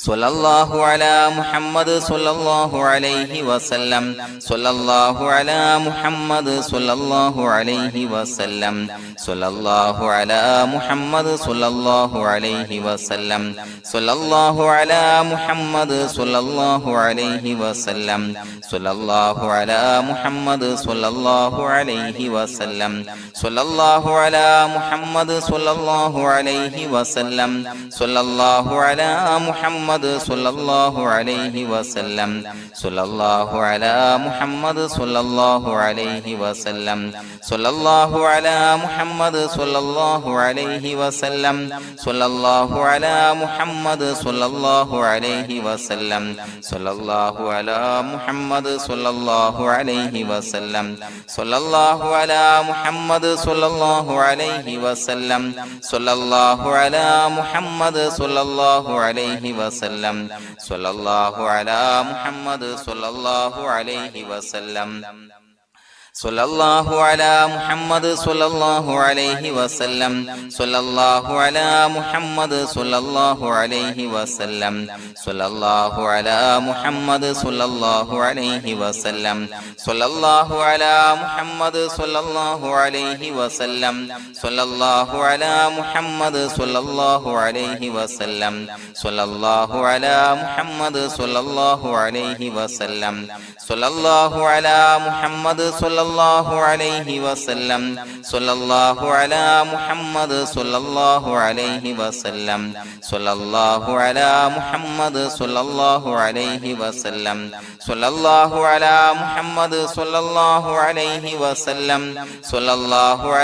സ്വല്ലല്ലാഹു അലാ മുഹമ്മദ് സ്വല്ലല്ലാഹു അലൈഹി വസല്ലം സ്വല്ലല്ലാഹു അലാ മുഹമ്മദ് സ്വല്ലല്ലാഹു അലൈഹി വസല്ലം സ്വല്ലല്ലാഹു അലാ മുഹമ്മദ് സ്വല്ലല്ലാഹു അലൈഹി വസല്ലം സ്വല്ലല്ലാഹു അലാ മുഹമ്മദ് സ്വല്ലല്ലാഹു അലൈഹി വസല്ലം സ്വല്ലല്ലാഹു അലാ മുഹമ്മദ് സ്വല്ലല്ലാഹു അലൈഹി വസല്ലം സ്വല്ലല്ലാഹു അലാ മുഹമ്മദ് സ്വല്ലല്ലാഹു അലൈഹി വസല്ലം സ്വല്ലല്ലാഹു അലാ മുഹമ്മദ് സ്വല്ലല്ലാഹു അലൈഹി വസല്ലം സ്വല്ലല്ലാഹു അലാ മുഹമ്മദ് സ്വല്ലല്ലാഹു അലൈഹി വസല്ലം സ്വല്ലല്ലാഹു അലാ മുഹമ്മദ് സ്വല്ലല്ലാഹു അലൈഹി വസല്ലം സ്വല്ലല്ലാഹു അലാ മുഹമ്മദ് സ്വല്ലല്ലാഹു അലൈഹി വസല്ലം സ്വല്ലല്ലാഹു അലാ മുഹമ്മദ് സ്വല്ലല്ലാഹു അലൈഹി വസല്ലം സ്വല്ലല്ലാഹു അലാ മുഹമ്മദ് സ്വല്ലല്ലാഹു അലൈഹി വസല്ലം സ്വല്ലല്ലാഹു അലാ മുഹമ്മദ് സ്വല്ലല്ലാഹു അലൈഹി വസല്ലം സ്വല്ലല്ലാഹു അലാ മുഹമ്മദ് സ്വല്ലല്ലാഹു അലൈഹി വസല്ലം സ്വല്ലല്ലാഹു അലാ മുഹമ്മദ് സ്വല്ലല്ലാഹു അലൈഹി വസല്ലം സ്വല്ലല്ലാഹു അലാ മുഹമ്മദ് സ്വല്ലല്ലാഹു അലൈഹി വസല്ലം സ്വല്ലല്ലാഹു അലാ മുഹമ്മദ് സ്വല്ലല്ലാഹു അലൈഹി വസല്ലം സ്വല്ലല്ലാഹു അലാ മുഹമ്മദ് സ്വല്ലല്ലാഹു അലൈഹി വസല്ലം സ്വല്ലല്ലാഹു അലാ മുഹമ്മദ് സ്വല്ലല്ലാഹു അലൈഹി വസല്ലം സ്വല്ലല്ലാഹു അലാ മുഹമ്മദ് സ്വല്ലല്ലാഹു അലൈഹി വസല്ലം സ്വല്ലല്ലാഹു അലാ മുഹമ്മദ് സ്വല്ലല്ലാഹു അലൈഹി വസല്ലം സ്വല്ലല്ലാഹു അലാ മുഹമ്മദ് സ്വല്ലല്ലാഹു അലൈഹി വസല്ലം സ്വല്ലല്ലാഹു അലാ മുഹമ്മദ് സ്വല്ലല്ലാഹു അലൈഹി വസല്ലം സ്വല്ലല്ലാഹു അലാ മുഹമ്മദ് സ്വല്ലല്ലാഹു അലൈഹി വസല്ലം സ്വല്ലല്ലാഹു അലാ മുഹമ്മദ് സ്വല്ലല്ലാഹു അലൈഹി വസല്ലം സ്വല്ലല്ലാഹു അലാ മുഹമ്മദ് സ്വല്ലല്ലാഹു അലൈഹി വസല്ലം സ്വല്ലല്ലാഹു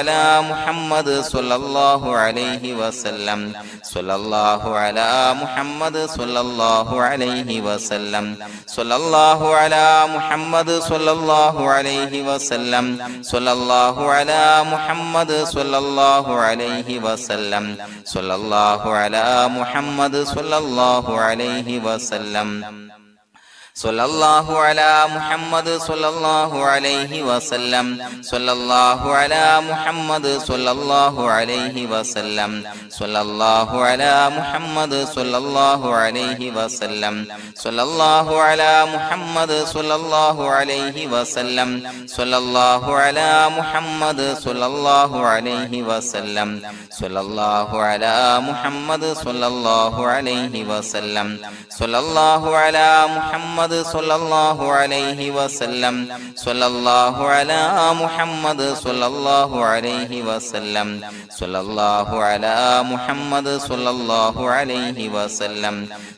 അലാ മുഹമ്മദ് സ്വല്ലല്ലാഹു അലൈഹി വസല്ലം സ്വല്ലല്ലാഹു അലാ മുഹമ്മദ് സ്വല്ലല്ലാഹു അലൈഹി വസല്ലം സ്വല്ലല്ലാഹു അലാ മുഹമ്മദ് സ്വല്ലല്ലാഹു അലൈഹി വസല്ലം സ്വല്ലല്ലാഹു അലാ മുഹമ്മദ് സ്വല്ലല്ലാഹു അലൈഹി വസല്ലം സ്വല്ലല്ലാഹു അലാ മുഹമ്മദ് സ്വല്ലല്ലാഹു അലൈഹി വസല്ലം സ്വല്ലല്ലാഹു അലാ മുഹമ്മദ് സ്വല്ലല്ലാഹു അലൈഹി വസല്ലം സ്വല്ലല്ലാഹു അലാ മുഹമ്മദ് സ്വല്ലല്ലാഹു അലൈഹി വസല്ലം സ്വല്ലല്ലാഹു അലാ മുഹമ്മദ് സ്വല്ലല്ലാഹു അലൈഹി വസല്ലം സ്വല്ലല്ലാഹു അലാ മുഹമ്മദ് സ്വല്ലല്ലാഹു അലൈഹി വസല്ലം സ്വല്ലല്ലാഹു അലാ മുഹമ്മദ് സ്വല്ലല്ലാഹു അലൈഹി വസല്ലം സ്വല്ലല്ലാഹു അലാ മുഹമ്മദ് സ്വല്ലല്ലാഹു അലൈഹി വസല്ലം സ്വല്ലല്ലാഹു അലാ മുഹമ്മദ് സ്വല്ലല്ലാഹു അലൈഹി വസല്ലം സ്വല്ലല്ലാഹു അലാ മുഹമ്മദ് സ്വല്ലല്ലാഹു അലൈഹി വസല്ലം സ്വല്ലല്ലാഹു അലാ മുഹമ്മദ് സ്വല്ലല്ലാഹു അലൈഹി വസല്ലം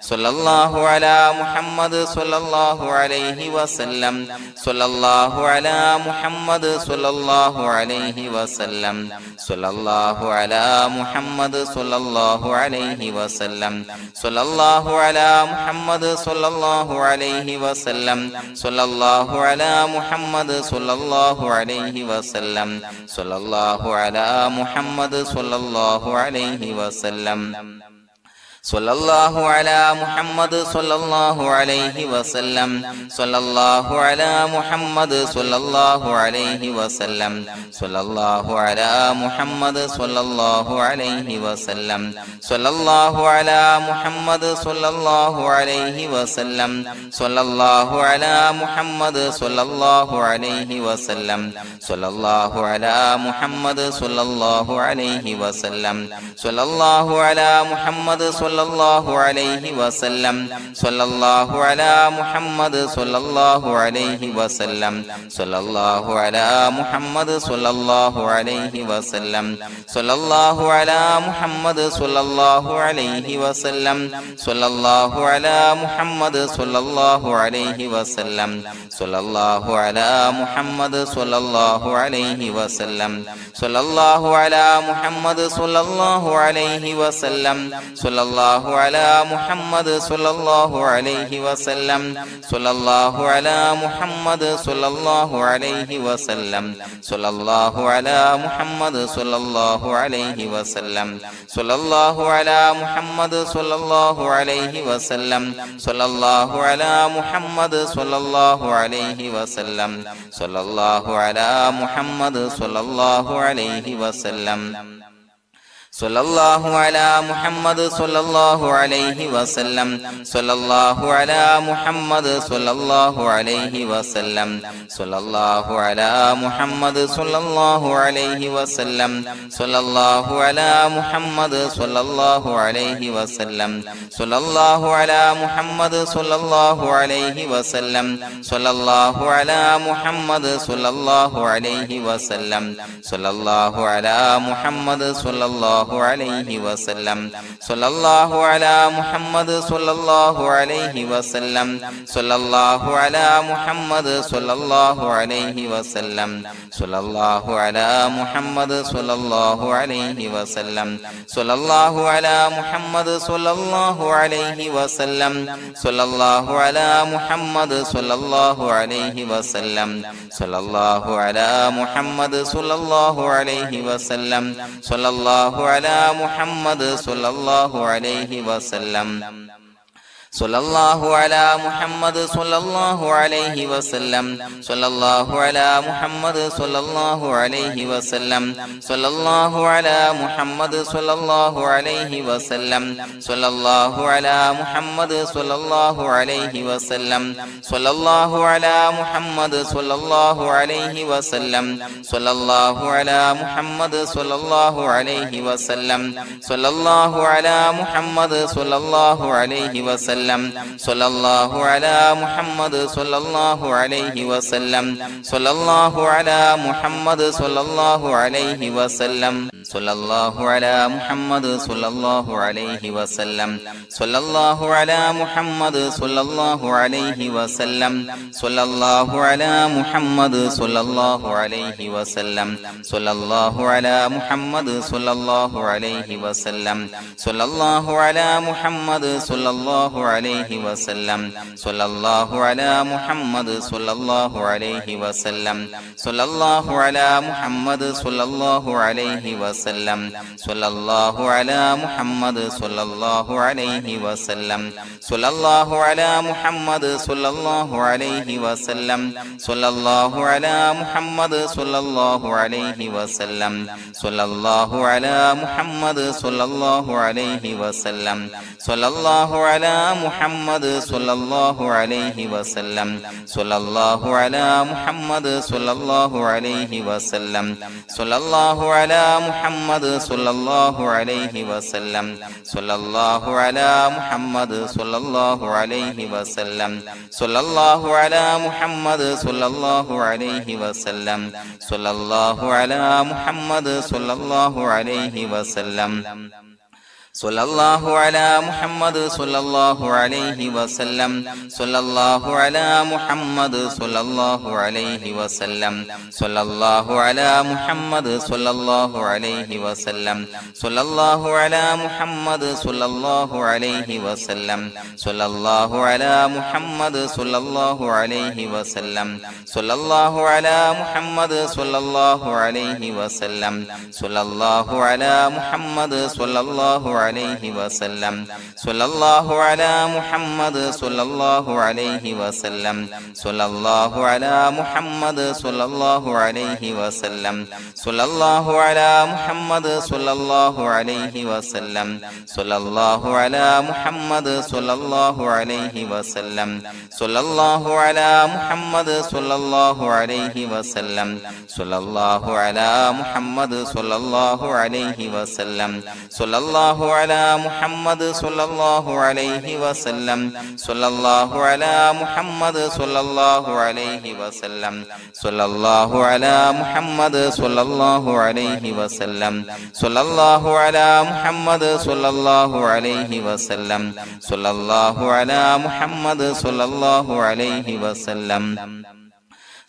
സ്വല്ലല്ലാഹു അലാ മുഹമ്മദ് സ്വല്ലല്ലാഹു അലൈഹി വസല്ലം സ്വല്ലല്ലാഹു അലാ മുഹമ്മദ് സ്വല്ലല്ലാഹു അലൈഹി വസല്ലം സ്വല്ലല്ലാഹു അലാ മുഹമ്മദ് സ്വല്ലല്ലാഹു അലൈഹി വസല്ലം സ്വല്ലല്ലാഹു അലാ മുഹമ്മദ് സ്വല്ലല്ലാഹു അലൈഹി വസല്ലം സ്വല്ലല്ലാഹു അലാ മുഹമ്മദ് സ്വല്ലല്ലാഹു അലൈഹി വസല്ലം സ്വല്ലല്ലാഹു അലാ മുഹമ്മദ് സ്വല്ലല്ലാഹു അലൈഹി വസല്ലം സ്വല്ലല്ലാഹു അലാ മുഹമ്മദ് സ്വല്ലല്ലാഹു അലൈഹി വസല്ലം സ്വല്ലല്ലാഹു അലാ മുഹമ്മദ് സ്വല്ലല്ലാഹു അലൈഹി വസല്ലം സ്വല്ലല്ലാഹു അലാ മുഹമ്മദ് സ്വല്ലല്ലാഹു അലൈഹി വസല്ലം സ്വല്ലല്ലാഹു അലാ മുഹമ്മദ് സ്വല്ലല്ലാഹു അലൈഹി വസല്ലം സ്വല്ലല്ലാഹു അലാ മുഹമ്മദ് സ്വല്ലല്ലാഹു അലൈഹി വസല്ലം സ്വല്ലല്ലാഹു അലാ മുഹമ്മദ് സ്വല്ലല്ലാഹു അലൈഹി വസല്ലം സ്വല്ലല്ലാഹു അലാ മുഹമ്മദ് സ്വല്ലല്ലാഹു അലൈഹി വസല്ലം സ്വല്ലല്ലാഹു അലാ മുഹമ്മദ് സ്വല്ലല്ലാഹു അലൈഹി വസല്ലം സ്വല്ലല്ലാഹു അലാ മുഹമ്മദ് സ്വല്ലല്ലാഹു അലൈഹി വസല്ലം സ്വല്ലല്ലാഹു അലാ മുഹമ്മദ് സ്വല്ലല്ലാഹു അലൈഹി വസല്ലം സ്വല്ലല്ലാഹു അലാ മുഹമ്മദ് സ്വല്ലല്ലാഹു അലൈഹി വസല്ലം സ്വല്ലല്ലാഹു അലാ മുഹമ്മദ് സ്വല്ലല്ലാഹു അലൈഹി വസല്ലം സ്വല്ലല്ലാഹു അലാ മുഹമ്മദ് സ്വല്ലല്ലാഹു അലൈഹി വസല്ലം സ്വല്ലല്ലാഹു അലാ മുഹമ്മദ് സ്വല്ലല്ലാഹു അലൈഹി വസല്ലം സ്വല്ലല്ലാഹു അലാ മുഹമ്മദ് സ്വല്ലല്ലാഹു അലൈഹി വസല്ലം സ്വല്ലല്ലാഹു അലാ മുഹമ്മദ് സ്വല്ലല്ലാഹു അലൈഹി വസല്ലം സ്വല്ലല്ലാഹു അലാ മുഹമ്മദ് സ്വല്ലല്ലാഹു അലൈഹി വസല്ലം സ്വല്ലല്ലാഹു അലാ മുഹമ്മദ് സ്വല്ലല്ലാഹു അലൈഹി വസല്ലം സ്വല്ലല്ലാഹു അലാ മുഹമ്മദ് സ്വല്ലല്ലാഹു അലൈഹി വസല്ലം സ്വല്ലല്ലാഹു അലാ മുഹമ്മദ് സ്വല്ലല്ലാഹു അലൈഹി വസല്ലം സ്വല്ലല്ലാഹു അലാ മുഹമ്മദ് സ്വല്ലല്ലാഹു അലൈഹി വസല്ലം സ്വല്ലല്ലാഹു അലാ മുഹമ്മദ് സ്വല്ലല്ലാഹു അലൈഹി വസല്ലം സ്വല്ലല്ലാഹു അലാ മുഹമ്മദ് സ്വല്ലല്ലാഹു അലൈഹി വസല്ലം സ്വല്ലല്ലാഹു അലാ മുഹമ്മദ് സ്വല്ലല്ലാഹു അലൈഹി വസല്ലം സ്വല്ലല്ലാഹു അലാ മുഹമ്മദ് സ്വല്ലല്ലാഹു അലൈഹി വസല്ലം സ്വല്ലല്ലാഹു അലാ മുഹമ്മദ് സ്വല്ലല്ലാഹു അലൈഹി വസല്ലം സ്വല്ലല്ലാഹു അലാ മുഹമ്മദ് സ്വല്ലല്ലാഹു അലൈഹി വസല്ലം സ്വല്ലല്ലാഹു അലാ മുഹമ്മദ് സ്വല്ലല്ലാഹു അലൈഹി വസല്ലം സ്വല്ലല്ലാഹു അലാ മുഹമ്മദ് സ്വല്ലല്ലാഹു അലൈഹി വസല്ലം സ്വല്ലല്ലാഹു അലാ മുഹമ്മദ് സ്വല്ലല്ലാഹു അലൈഹി വസല്ലം സ്വല്ലല്ലാഹു അലാ മുഹമ്മദ് സ്വല്ലല്ലാഹു അലൈഹി വസല്ലം സ്വല്ലല്ലാഹു അലാ മുഹമ്മദ് സ്വല്ലല്ലാഹു അലൈഹി വസല്ലം സ്വല്ലല്ലാഹു അലാ മുഹമ്മദ് സ്വല്ലല്ലാഹു അലൈഹി വസല്ലം സ്വല്ലല്ലാഹു അലാ മുഹമ്മദ് സ്വല്ലല്ലാഹു അലൈഹി വസല്ലം സ്വല്ലല്ലാഹു അലാ മുഹമ്മദ് സ്വല്ലല്ലാഹു അലൈഹി വസല്ലം സ്വല്ലല്ലാഹു അലാ മുഹമ്മദ് സ്വല്ലല്ലാഹു അലൈഹി വസല്ലം സ്വല്ലല്ലാഹു അലാ മുഹമ്മദ് സ്വല്ലല്ലാഹു അലൈഹി വസല്ലം സ്വല്ലല്ലാഹു അലാ മുഹമ്മദ് സ്വല്ലല്ലാഹു അലൈഹി വസല്ലം സ്വല്ലല്ലാഹു അലാ മുഹമ്മദ് സ്വല്ലല്ലാഹു അലൈഹി വസല്ലം സ്വല്ലല്ലാഹു അലാ മുഹമ്മദ് സ്വല്ലല്ലാഹു അലൈഹി വസല്ലം സ്വല്ലല്ലാഹു അലാ മുഹമ്മദ് സ്വല്ലല്ലാഹു അലൈഹി വസല്ലം സ്വല്ലല്ലാഹു അലാ മുഹമ്മദ് സ്വല്ലല്ലാഹു അലൈഹി വസല്ലം സ്വല്ലല്ലാഹു അലാ മുഹമ്മദ് സ്വല്ലല്ലാഹു അലൈഹി വസല്ലം സ്വല്ലല്ലാഹു അലാ മുഹമ്മദ് സ്വല്ലല്ലാഹു അലൈഹി വസല്ലം സ്വല്ലല്ലാഹു അലാ മുഹമ്മദ് സ്വല്ലല്ലാഹു അലൈഹി വസല്ലം സ്വല്ലല്ലാഹു അലാ മുഹമ്മദ് സ്വല്ലല്ലാഹു അലൈഹി വസല്ലം സ്വല്ലല്ലാഹു അലാ മുഹമ്മദ് സ്വല്ലല്ലാഹു അലൈഹി വസല്ലം സ്വല്ലല്ലാഹു അലാ മുഹമ്മദ് സ്വല്ലല്ലാഹു അലൈഹി വസല്ലം സ്വല്ലല്ലാഹു അലാ മുഹമ്മദ് സ്വല്ലല്ലാഹു അലൈഹി വസല്ലം സ്വല്ലല്ലാഹു അലാ മുഹമ്മദ് സ്വല്ലല്ലാഹു അലൈഹി വസല്ലം സ്വല്ലല്ലാഹു അലാ മുഹമ്മദ് സ്വല്ലല്ലാഹു അലൈഹി വസല്ലം സ്വല്ലല്ലാഹു അലാ മുഹമ്മദ് സ്വല്ലല്ലാഹു അലൈഹി വസല്ലം സ്വല്ലല്ലാഹു അലാ മുഹമ്മദ് സ്വല്ലല്ലാഹു അലൈഹി വസല്ലം സ്വല്ലല്ലാഹു അലാ മുഹമ്മദ് സ്വല്ലല്ലാഹു അലൈഹി വസല്ലം സ്വല്ലല്ലാഹു അലാ മുഹമ്മദ് സ്വല്ലല്ലാഹു അലൈഹി വസല്ലം സ്വല്ലല്ലാഹു അലാ മുഹമ്മദ് സ്വല്ലല്ലാഹു അലൈഹി വസല്ലം സ്വല്ലല്ലാഹു അലാ മുഹമ്മദ് സ്വല്ലല്ലാഹു അലൈഹി വസല്ലം സ്വല്ലല്ലാഹു അലാ മുഹമ്മദ് സ്വല്ലല്ലാഹു അലൈഹി വസല്ലം സ്വല്ലല്ലാഹു അലാ മുഹമ്മദ് സ്വല്ലല്ലാഹു അലൈഹി വസല്ലം സ്വല്ലല്ലാഹു അലാ മുഹമ്മദ് സ്വല്ലല്ലാഹു അലൈഹി വസല്ലം സ്വല്ലല്ലാഹു അലാ മുഹമ്മദ് സ്വല്ലല്ലാഹു അലൈഹി വസല്ലം സ്വല്ലല്ലാഹു അലാ മുഹമ്മദ് സ്വല്ലല്ലാഹു അലൈഹി വസല്ലം സ്വല്ലല്ലാഹു അലാ മുഹമ്മദ് സ്വല്ലല്ലാഹു അലൈഹി വസല്ലം സ്വല്ലല്ലാഹു അലാ മുഹമ്മദ് സ്വല്ലല്ലാഹു അലൈഹി വസല്ലം സ്വല്ലല്ലാഹു അലാ മുഹമ്മദ് സ്വല്ലല്ലാഹു അലൈഹി വസല്ലം സ്വല്ലല്ലാഹു അലാ മുഹമ്മദ് സ്വല്ലല്ലാഹു അലൈഹി വസല്ലം സ്വല്ലല്ലാഹു അലാ മുഹമ്മദ് സ്വല്ലല്ലാഹു അലൈഹി വസല്ലം സ്വല്ലല്ലാഹു അലാ മുഹമ്മദ് സ്വല്ലല്ലാഹു അലൈഹി വസല്ലം സ്വല്ലല്ലാഹു അലാ മുഹമ്മദ് സ്വല്ലല്ലാഹു അലൈഹി വസല്ലം സ്വല്ലല്ലാഹു അലാ മുഹമ്മദ് സ്വല്ലല്ലാഹു അലൈഹി വസല്ലം സ്വല്ലല്ലാഹു അലാ മുഹമ്മദ് സ്വല്ലല്ലാഹു അലൈഹി വസല്ലം സ്വല്ലല്ലാഹു അലാ മുഹമ്മദ് സ്വല്ലല്ലാഹു അലൈഹി വസല്ലം സ്വല്ലല്ലാഹു അലാ മുഹമ്മദ് സ്വല്ലല്ലാഹു അലൈഹി വസല്ലം സ്വല്ലല്ലാഹു അലാ മുഹമ്മദ് സ്വല്ലല്ലാഹു അലൈഹി വസല്ലം സ്വല്ലല്ലാഹു അലാ മുഹമ്മദ് സ്വല്ലല്ലാഹു അലൈഹി വസല്ലം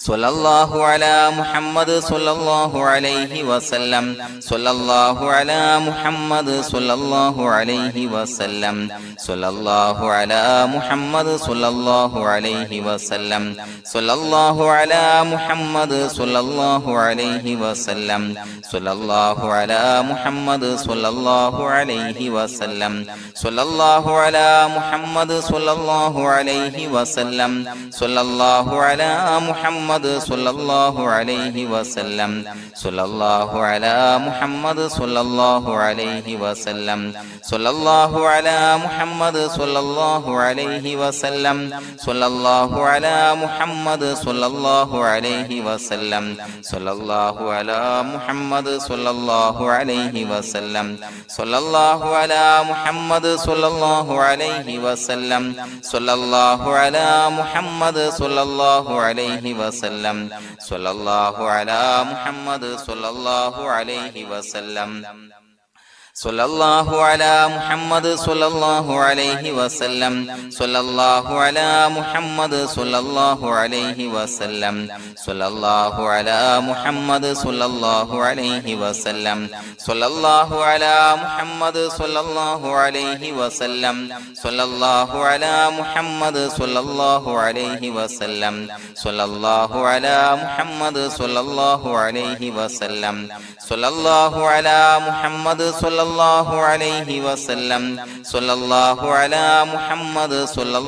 സ്വല്ലല്ലാഹു അലാ മുഹമ്മദ് സ്വല്ലല്ലാഹു അലൈഹി വസല്ലം സ്വല്ലല്ലാഹു അലാ മുഹമ്മദ് സ്വല്ലല്ലാഹു അലൈഹി വസല്ലം സ്വല്ലല്ലാഹു അലാ മുഹമ്മദ് സ്വല്ലല്ലാഹു അലൈഹി വസല്ലം സ്വല്ലല്ലാഹു അലാ മുഹമ്മദ് സ്വല്ലല്ലാഹു അലൈഹി വസല്ലം സ്വല്ലല്ലാഹു അലാ മുഹമ്മദ് സ്വല്ലല്ലാഹു അലൈഹി വസല്ലം സ്വല്ലല്ലാഹു അലാ മുഹമ്മദ് സ്വല്ലല്ലാഹു അലൈഹി വസല്ലം സ്വല്ലല്ലാഹു അലാ മുഹമ്മദ് മുഹമ്മദ് സ്വല്ലല്ലാഹു അലൈഹി വസല്ലം സ്വല്ലല്ലാഹു അലാ മുഹമ്മദ് സ്വല്ലല്ലാഹു അലൈഹി വസല്ലം സ്വല്ലല്ലാഹു അലാ മുഹമ്മദ് സ്വല്ലല്ലാഹു അലൈഹി വസല്ലം സ്വല്ലല്ലാഹു അലാ മുഹമ്മദ് സ്വല്ലല്ലാഹു അലൈഹി വസല്ലം സ്വല്ലല്ലാഹു അലാ മുഹമ്മദ് സ്വല്ലല്ലാഹു അലൈഹി വസല്ലം സ്വല്ലല്ലാഹു അലാ മുഹമ്മദ് സ്വല്ലല്ലാഹു അലൈഹി വസല്ലം സ്വല്ലല്ലാഹു അലാ മുഹമ്മദ് സ്വല്ലല്ലാഹു അലൈഹി വസല്ലം സ്വല്ലല്ലാഹു അലാ മുഹമ്മദ് സ്വല്ലല്ലാഹു അലൈഹി വസല്ലം സ്വല്ലല്ലാഹു അലാ മുഹമ്മദ് സ്വല്ലല്ലാഹു അലൈഹി വസല്ലം സ്വല്ലല്ലാഹു അലാ മുഹമ്മദ് സ്വല്ലല്ലാഹു അലൈഹി വസല്ലം സ്വല്ലല്ലാഹു അലാ മുഹമ്മദ് സ്വല്ലല്ലാഹു അലൈഹി വസല്ലം സ്വല്ലല്ലാഹു അലാ മുഹമ്മദ് സ്വല്ലല്ലാഹു അലൈഹി വസല്ലം സ്വല്ലല്ലാഹു അലാ മുഹമ്മദ് സ്വല്ലല്ലാഹു അലൈഹി വസല്ലം സ്വല്ലല്ലാഹു അലാ മുഹമ്മദ് സ്വല്ലല്ലാഹു അലൈഹി വസല്ലം സ്വല്ലല്ലാഹു അലാ മുഹമ്മദ് സ്വല്ലല്ലാഹു അലൈഹി വസല്ലം സ്വല്ലല്ലാഹു അലാ മുഹമ്മദ് സ്വല്ലല്ലാഹു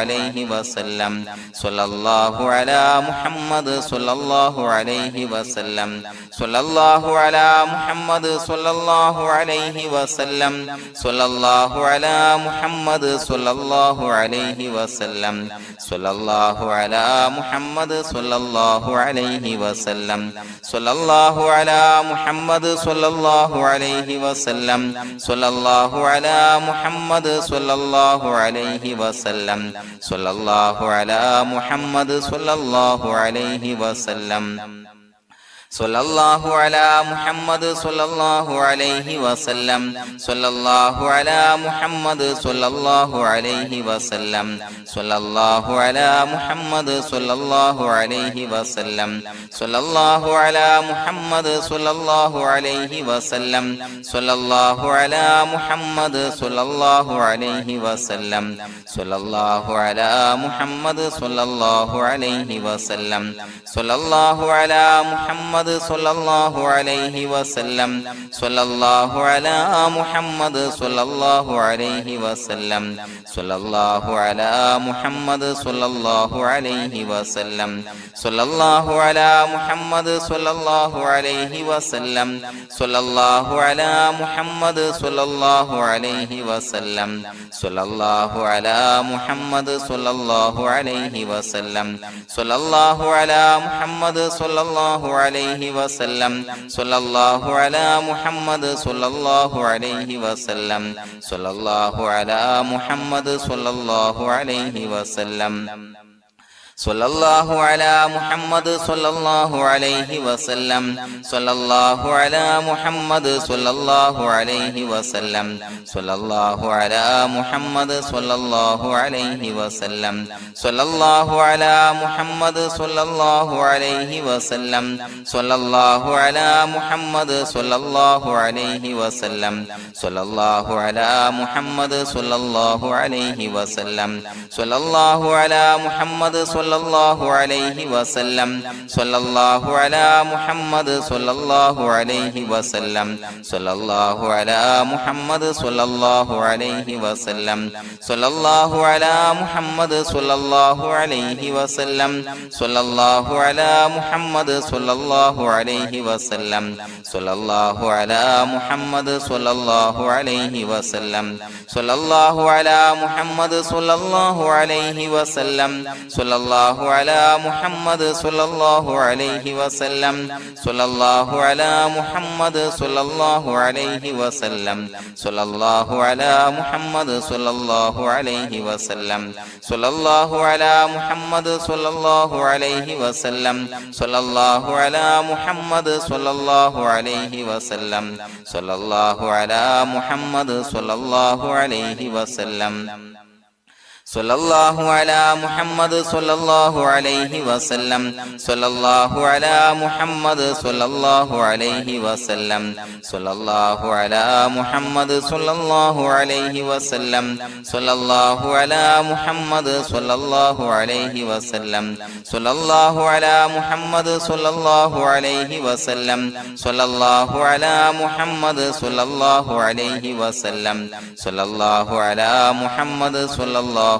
അലൈഹി വസല്ലം സ്വല്ലല്ലാഹു അലാ മുഹമ്മദ് സ്വല്ലല്ലാഹു അലൈഹി വസല്ലം സ്വല്ലല്ലാഹു അലാ മുഹമ്മദ് സ്വല്ലല്ലാഹു അലൈഹി വസല്ലം സ്വല്ലല്ലാഹു അലാ മുഹമ്മദ് സ്വല്ലല്ലാഹു അലൈഹി വസല്ലം സ്വല്ലല്ലാഹു അലാ മുഹമ്മദ് സ്വല്ലല്ലാഹു അലൈഹി വസല്ലം സ്വല്ലല്ലാഹു അലാ മുഹമ്മദ് സ്വല്ലല്ലാഹു അലൈഹി വസല്ലം സ്വല്ലല്ലാഹു അലാ മുഹമ്മദ് സ്വല്ലല്ലാഹു അലൈഹി വസല്ലം സ്വല്ലല്ലാഹു അലാ മുഹമ്മദ് സ്വല്ലല്ലാഹു അലൈഹി വസല്ലം സ്വല്ലല്ലാഹു അലാ മുഹമ്മദ് സ്വല്ലല്ലാഹു അലൈഹി വസല്ലം സ്വല്ലല്ലാഹു അലാ മുഹമ്മദ് സ്വല്ലല്ലാഹു അലൈഹി വസല്ലം സ്വല്ലല്ലാഹു അലാ മുഹമ്മദ് സ്വല്ലല്ലാഹു അലൈഹി വസല്ലം സ്വല്ലല്ലാഹു അലാ മുഹമ്മദ് സ്വല്ലല്ലാഹു അലൈഹി വസല്ലം സ്വല്ലല്ലാഹു അലാ മുഹമ്മദ് സ്വല്ലല്ലാഹു അലൈഹി വസല്ലം സ്വല്ലല്ലാഹു അലാ മുഹമ്മദ് സ്വല്ലല്ലാഹു അലൈഹി വസല്ലം സ്വല്ലല്ലാഹു അലാ മുഹമ്മദ് സ്വല്ലല്ലാഹു അലൈഹി വസല്ലം സ്വല്ലല്ലാഹു അലാ മുഹമ്മദ് സ്വല്ലല്ലാഹു അലൈഹി വസല്ലം സ്വല്ലല്ലാഹു അലാ മുഹമ്മദ് സ്വല്ലല്ലാഹു അലൈഹി വസല്ലം സ്വല്ലല്ലാഹു അലാ മുഹമ്മദ് സ്വല്ലല്ലാഹു അലൈഹി വസല്ലം സ്വല്ലല്ലാഹു അലാ മുഹമ്മദ് സ്വല്ലല്ലാഹു അലൈഹി വസല്ലം സ്വല്ലല്ലാഹു അലാ മുഹമ്മദ് സ്വല്ലല്ലാഹു അലൈഹി വസല്ലം സ്വല്ലല്ലാഹു അലാ മുഹമ്മദ് സ്വല്ലല്ലാഹു അലൈഹി വസല്ലം സ്വല്ലല്ലാഹു അലാ മുഹമ്മദ് സ്വല്ലല്ലാഹു അലൈഹി വസല്ലം സ്വല്ലല്ലാഹു അലാ മുഹമ്മദ് സ്വല്ലല്ലാഹു അലൈഹി വസല്ലം സ്വല്ലല്ലാഹു അലാ മുഹമ്മദ് സ്വല്ലല്ലാഹു അലൈഹി വസല്ലം സ്വല്ലല്ലാഹു അലാ മുഹമ്മദ് സ്വല്ലല്ലാഹു അലൈഹി വസല്ലം സ്വല്ലല്ലാഹു അലാ മുഹമ്മദ് സ്വല്ലല്ലാഹു അലൈഹി വസല്ലം സ്വല്ലല്ലാഹു അലാ മുഹമ്മദ് സ്വല്ലല്ലാഹു അലൈഹി വസല്ലം സ്വല്ലല്ലാഹു അലാ മുഹമ്മദ് സ്വല്ലല്ലാഹു അലൈഹി വസല്ലം സ്വല്ലല്ലാഹു അലാ മുഹമ്മദ് സ്വല്ലല്ലാഹു അലൈഹി വസല്ലം സ്വല്ലല്ലാഹു അലാ മുഹമ്മദ് സ്വല്ലല്ലാഹു അലൈഹി വസല്ലം സ്വല്ലല്ലാഹു അലാ മുഹമ്മദ് സ്വല്ലല്ലാഹു അലൈഹി വസല്ലം സ്വല്ലല്ലാഹു അലാ മുഹമ്മദ് സ്വല്ലല്ലാഹു അലൈഹി വസല്ലം സ്വല്ലല്ലാഹു അലാ മുഹമ്മദ് സ്വല്ലല്ലാഹു അലൈഹി വസല്ലം സ്വല്ലല്ലാഹു അലാ മുഹമ്മദ് സ്വല്ലല്ലാഹു അലൈഹി വസല്ലം സ്വല്ലല്ലാഹു അലാ മുഹമ്മദ് സ്വല്ലല്ലാഹു അലൈഹി വസല്ലം സ്വല്ലല്ലാഹു അലാ മുഹമ്മദ് സ്വല്ലല്ലാഹു അലൈഹി വസല്ലം സ്വല്ലല്ലാഹു അലാ മുഹമ്മദ് സ്വല്ലല്ലാഹു അലൈഹി വസല്ലം സ്വല്ലല്ലാഹു അലാ മുഹമ്മദ് സ്വല്ലല്ലാഹു അലൈഹി വസല്ലം സ്വല്ലല്ലാഹു അലാ മുഹമ്മദ് സ്വല്ലല്ലാഹു അലൈഹി വസല്ലം സ്വല്ലല്ലാഹു അലാ മുഹമ്മദ് സ്വല്ലല്ലാഹു അലൈഹി വസല്ലം സ്വല്ലല്ലാഹു അലാ മുഹമ്മദ് സ്വല്ലല്ലാഹു അലൈഹി വസല്ലം സ്വല്ലല്ലാഹു അലാ മുഹമ്മദ് സ്വല്ലല്ലാഹു അലൈഹി വസല്ലം സ്വല്ലല്ലാഹു അലാ മുഹമ്മദ് സ്വല്ലല്ലാഹു അലൈഹി വസല്ലം സ്വല്ലല്ലാഹു അലാ മുഹമ്മദ് സ്വല്ലല്ലാഹു അലൈഹി വസല്ലം സ്വല്ലല്ലാഹു അലാ മുഹമ്മദ് സ്വല്ലല്ലാഹു അലൈഹി വസല്ലം സ്വല്ലല്ലാഹു അലാ മുഹമ്മദ് സ്വല്ലല്ലാഹു അലൈഹി വസല്ലം സ്വല്ലല്ലാഹു അലാ മുഹമ്മദ് സ്വല്ലല്ലാഹു അലൈഹി വസല്ലം സ്വല്ലല്ലാഹു അലാ മുഹമ്മദ് സ്വല്ലല്ലാഹു അലൈഹി വസല്ലം സ്വല്ലല്ലാഹു അലാ മുഹമ്മദ് സ്വല്ലല്ലാഹു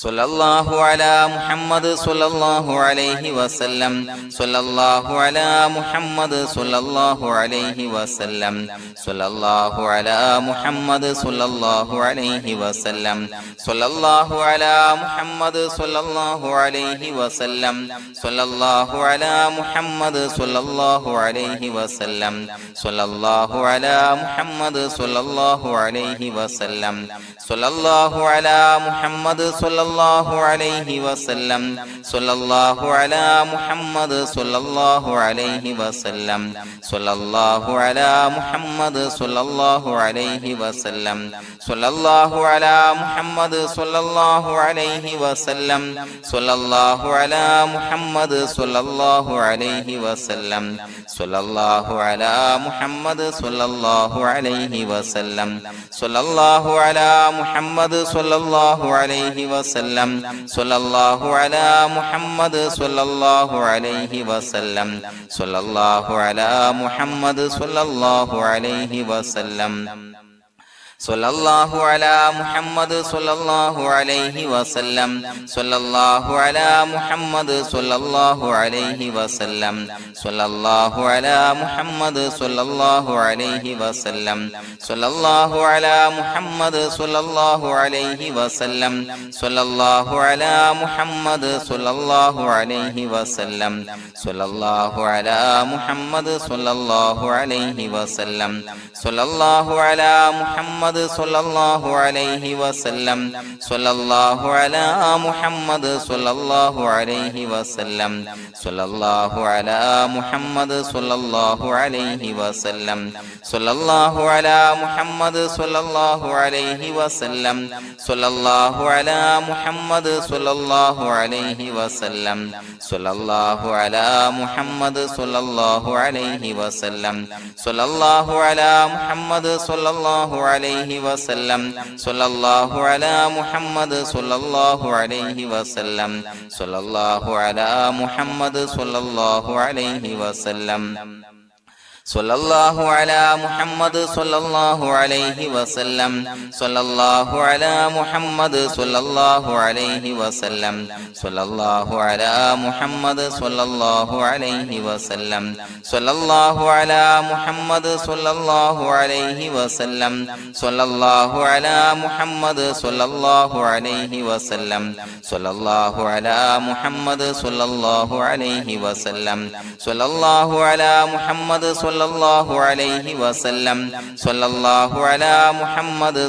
സ്വല്ലല്ലാഹു അലാ മുഹമ്മദ് സ്വല്ലല്ലാഹു അലൈഹി വസല്ലം സ്വല്ലല്ലാഹു അലാ മുഹമ്മദ് സ്വല്ലല്ലാഹു അലൈഹി വസല്ലം സ്വല്ലല്ലാഹു അലാ മുഹമ്മദ് സ്വല്ലല്ലാഹു അലൈഹി വസല്ലം സ്വല്ലല്ലാഹു അലാ മുഹമ്മദ് സ്വല്ലല്ലാഹു അലൈഹി വസല്ലം സ്വല്ലല്ലാഹു അലാ മുഹമ്മദ് സ്വല്ലല്ലാഹു അലൈഹി വസല്ലം സ്വല്ലല്ലാഹു അലാ മുഹമ്മദ് സ്വല്ലല്ലാഹു അലൈഹി വസല്ലം സ്വല്ലല്ലാഹു അലാ മുഹമ്മദ് സ്വല്ലല്ലാഹു അലൈഹി വസല്ലം സ്വല്ലല്ലാഹു അലാ മുഹമ്മദ് സ്വല്ലല്ലാഹു അലൈഹി വസല്ലം സ്വല്ലല്ലാഹു അലാ മുഹമ്മദ് സ്വല്ലല്ലാഹു അലൈഹി വസല്ലം സ്വല്ലല്ലാഹു അലാ മുഹമ്മദ് സ്വല്ലല്ലാഹു അലൈഹി വസല്ലം സ്വല്ലല്ലാഹു അലാ മുഹമ്മദ് സ്വല്ലല്ലാഹു അലൈഹി വസല്ലം സ്വല്ലല്ലാഹു അലാ മുഹമ്മദ് സ്വല്ലല്ലാഹു അലൈഹി വസല്ലം സ്വല്ലല്ലാഹു അലാ മുഹമ്മദ് സ്വല്ലല്ലാഹു അലൈഹി വസല്ലം സ്വല്ലല്ലാഹു അലാ മുഹമ്മദ് സ്വല്ലല്ലാഹു അലൈഹി വസല്ലം സ്വല്ലല്ലാഹു അലാ മുഹമ്മദ് സ്വല്ലല്ലാഹു അലൈഹി വസല്ലം സ്വല്ലല്ലാഹു അലാ മുഹമ്മദ് സ്വല്ലല്ലാഹു അലൈഹി വസല്ലം സ്വല്ലല്ലാഹു അലാ മുഹമ്മദ് സ്വല്ലല്ലാഹു അലൈഹി വസല്ലം സ്വല്ലല്ലാഹു അലാ മുഹമ്മദ് സ്വല്ലല്ലാഹു അലൈഹി വസല്ലം സ്വല്ലല്ലാഹു അലാ മുഹമ്മദ് സ്വല്ലല്ലാഹു അലൈഹി വസല്ലം സ്വല്ലല്ലാഹു അലാ മുഹമ്മദ് സ്വല്ലല്ലാഹു അലൈഹി വസല്ലം സ്വല്ലല്ലാഹു അലാ മുഹമ്മദ് സ്വല്ലല്ലാഹു അലൈഹി വസല്ലം സ്വല്ലല്ലാഹു അലാ മുഹമ്മദ് സ്വല്ലല്ലാഹു അലൈഹി വസല്ലം സ്വല്ലല്ലാഹു അലാ മുഹമ്മദ് സ്വല്ലല്ലാഹു അലൈഹി വസല്ലം സ്വല്ലല്ലാഹു അലാ മുഹമ്മദ് സ്വല്ലല്ലാഹു അലൈഹി വസല്ലം സ്വല്ലല്ലാഹു അലാ മുഹമ്മദ് സ്വല്ലല്ലാഹു അലൈഹി വസല്ലം സ്വല്ലല്ലാഹു അലാ മുഹമ്മദ് സ്വല്ലല്ലാഹു അലൈഹി വസല്ലം സ്വല്ലല്ലാഹു അലാ മുഹമ്മദ് സ്വല്ലല്ലാഹു അലൈഹി വസല്ലം സ്വല്ലല്ലാഹു അലാ മുഹമ്മദ് സ്വല്ലല്ലാഹു അലൈഹി വസല്ലം സ്വല്ലല്ലാഹു അലാ മുഹമ്മദ് സ്വല്ലല്ലാഹു അലൈഹി വസല്ലം സ്വല്ലല്ലാഹു അലാ മുഹമ്മദ് സ്വല്ലല്ലാഹു അലൈഹി വസല്ലം സ്വല്ലല്ലാഹു അലാ മുഹമ്മദ് സ്വല്ലല്ലാഹു അലൈഹി വസല്ലം സ്വല്ലല്ലാഹു അലാ മുഹമ്മദ് സ്വല്ലല്ലാഹു അലൈഹി വസല്ലം സ്വല്ലല്ലാഹു അലാ മുഹമ്മദ് സ്വല്ലല്ലാഹു അലൈഹി വസല്ലം സ്വല്ലല്ലാഹു അലാ മുഹമ്മദ് സ്വല്ലല്ലാഹു അലൈഹി വസല്ലം സ്വല്ലല്ലാഹു അലാ മുഹമ്മദ് സ്വല്ലല്ലാഹു അലൈഹി വസല്ലം സ്വല്ലല്ലാഹു അലാ മുഹമ്മദ് സ്വല്ലല്ലാഹു അലൈഹി വസല്ലം സ്വല്ലല്ലാഹു അലാ മുഹമ്മദ് സ്വല്ലല്ലാഹു അലൈഹി വസല്ലം സ്വല്ലല്ലാഹു അലാ മുഹമ്മദ് സ്വല്ലല്ലാഹു അലൈഹി വസല്ലം സ്വല്ലല്ലാഹു അലാ മുഹമ്മദ് സ്വല്ലല്ലാഹു അലൈഹി വസല്ലം സ്വല്ലല്ലാഹു അലാ മുഹമ്മദ്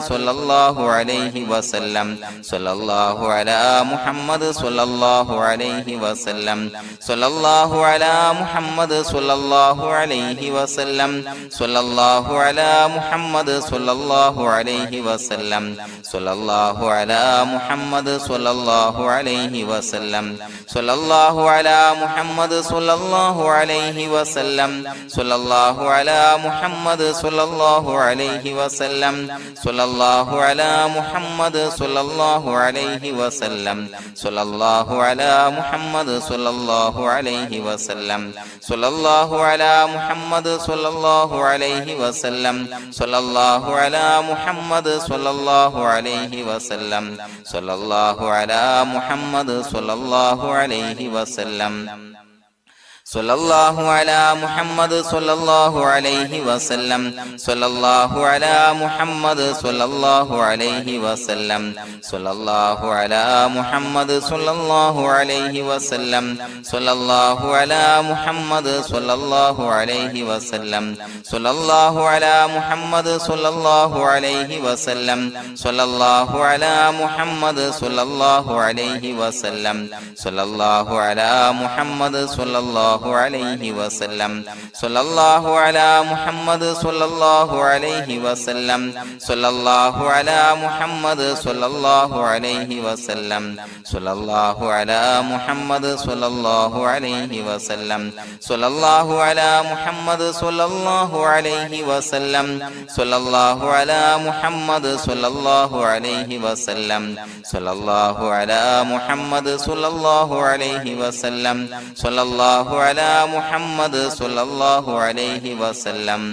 സ്വല്ലല്ലാഹു അലൈഹി വസല്ലം സ്വല്ലല്ലാഹു അലാ മുഹമ്മദ് സ്വല്ലല്ലാഹു അലൈഹി വസല്ലം സ്വല്ലല്ലാഹു അലാ മുഹമ്മദ് സ്വല്ലല്ലാഹു അലൈഹി വസല്ലം സ്വല്ലല്ലാഹു അലാ മുഹമ്മദ് സ്വല്ലല്ലാഹു അലൈഹി വസല്ലം സ്വല്ലല്ലാഹു അലാ മുഹമ്മദ് സ്വല്ലല്ലാഹു അലൈഹി വസല്ലം സ്വല്ലല്ലാഹു അലാ മുഹമ്മദ് സ്വല്ലല്ലാഹു അലൈഹി വസല്ലം സ്വല്ലല്ലാഹു അലാ മുഹമ്മദ് സ്വല്ലല്ലാഹു അലൈഹി വസല്ലം സ്വല്ലല്ലാഹു അലാ മുഹമ്മദ് സ്വല്ലല്ലാഹു അലൈഹി വസല്ലം സ്വല്ലല്ലാഹു അലാ മുഹമ്മദ് സ്വല്ലല്ലാഹു അലൈഹി വസല്ലം സ്വല്ലല്ലാഹു അലാ മുഹമ്മദ് സ്വല്ലല്ലാഹു അലൈഹി വസല്ലം സ്വല്ലല്ലാഹു അലാ മുഹമ്മദ് സ്വല്ലല്ലാഹു അലൈഹി വസല്ലം സ്വല്ലല്ലാഹു അലാ മുഹമ്മദ് സ്വല്ലല്ലാഹു അലൈഹി വസല്ലം സ്വല്ലല്ലാഹു അലാ മുഹമ്മദ് സ്വല്ലല്ലാഹു അലൈഹി വസല്ലം സ്വല്ലല്ലാഹു അലാ മുഹമ്മദ് സ്വല്ലല്ലാഹു അലൈഹി വസല്ലം സ്വല്ലല്ലാഹു അലാ മുഹമ്മദ് സ്വല്ലല്ലാഹു അലൈഹി വസല്ലം സ്വല്ലല്ലാഹു അലാ മുഹമ്മദ് സ്വല്ലല്ലാഹു അലൈഹി വസല്ലം സ്വല്ലല്ലാഹു അലാ മുഹമ്മദ് സ്വല്ലല്ലാഹു അലൈഹി വസല്ലം സ്വല്ലല്ലാഹു അലാ മുഹമ്മദ് സ്വല്ലല്ലാഹു അലൈഹി വസല്ലം സ്വല്ലല്ലാഹു അലാ മുഹമ്മദ് സ്വല്ലല്ലാഹു അലൈഹി വസല്ലം സ്വല്ലല്ലാഹു അലാ മുഹമ്മദ് സ്വല്ലല്ലാഹു അലൈഹി വസല്ലം സ്വല്ലല്ലാഹു അലാ മുഹമ്മദ് സ്വല്ലല്ലാഹു അലൈഹി വസല്ലം സ്വല്ലല്ലാഹു അലാ മുഹമ്മദ് സ്വല്ലല്ലാഹു അലൈഹി വസല്ലം സ്വല്ലല്ലാഹു അലാ മുഹമ്മദ് സ്വല്ലല്ലാഹു അലൈഹി വസല്ലം സ്വല്ലല്ലാഹു അലാ മുഹമ്മദ് സ്വല്ലല്ലാഹു അലൈഹി വസല്ലം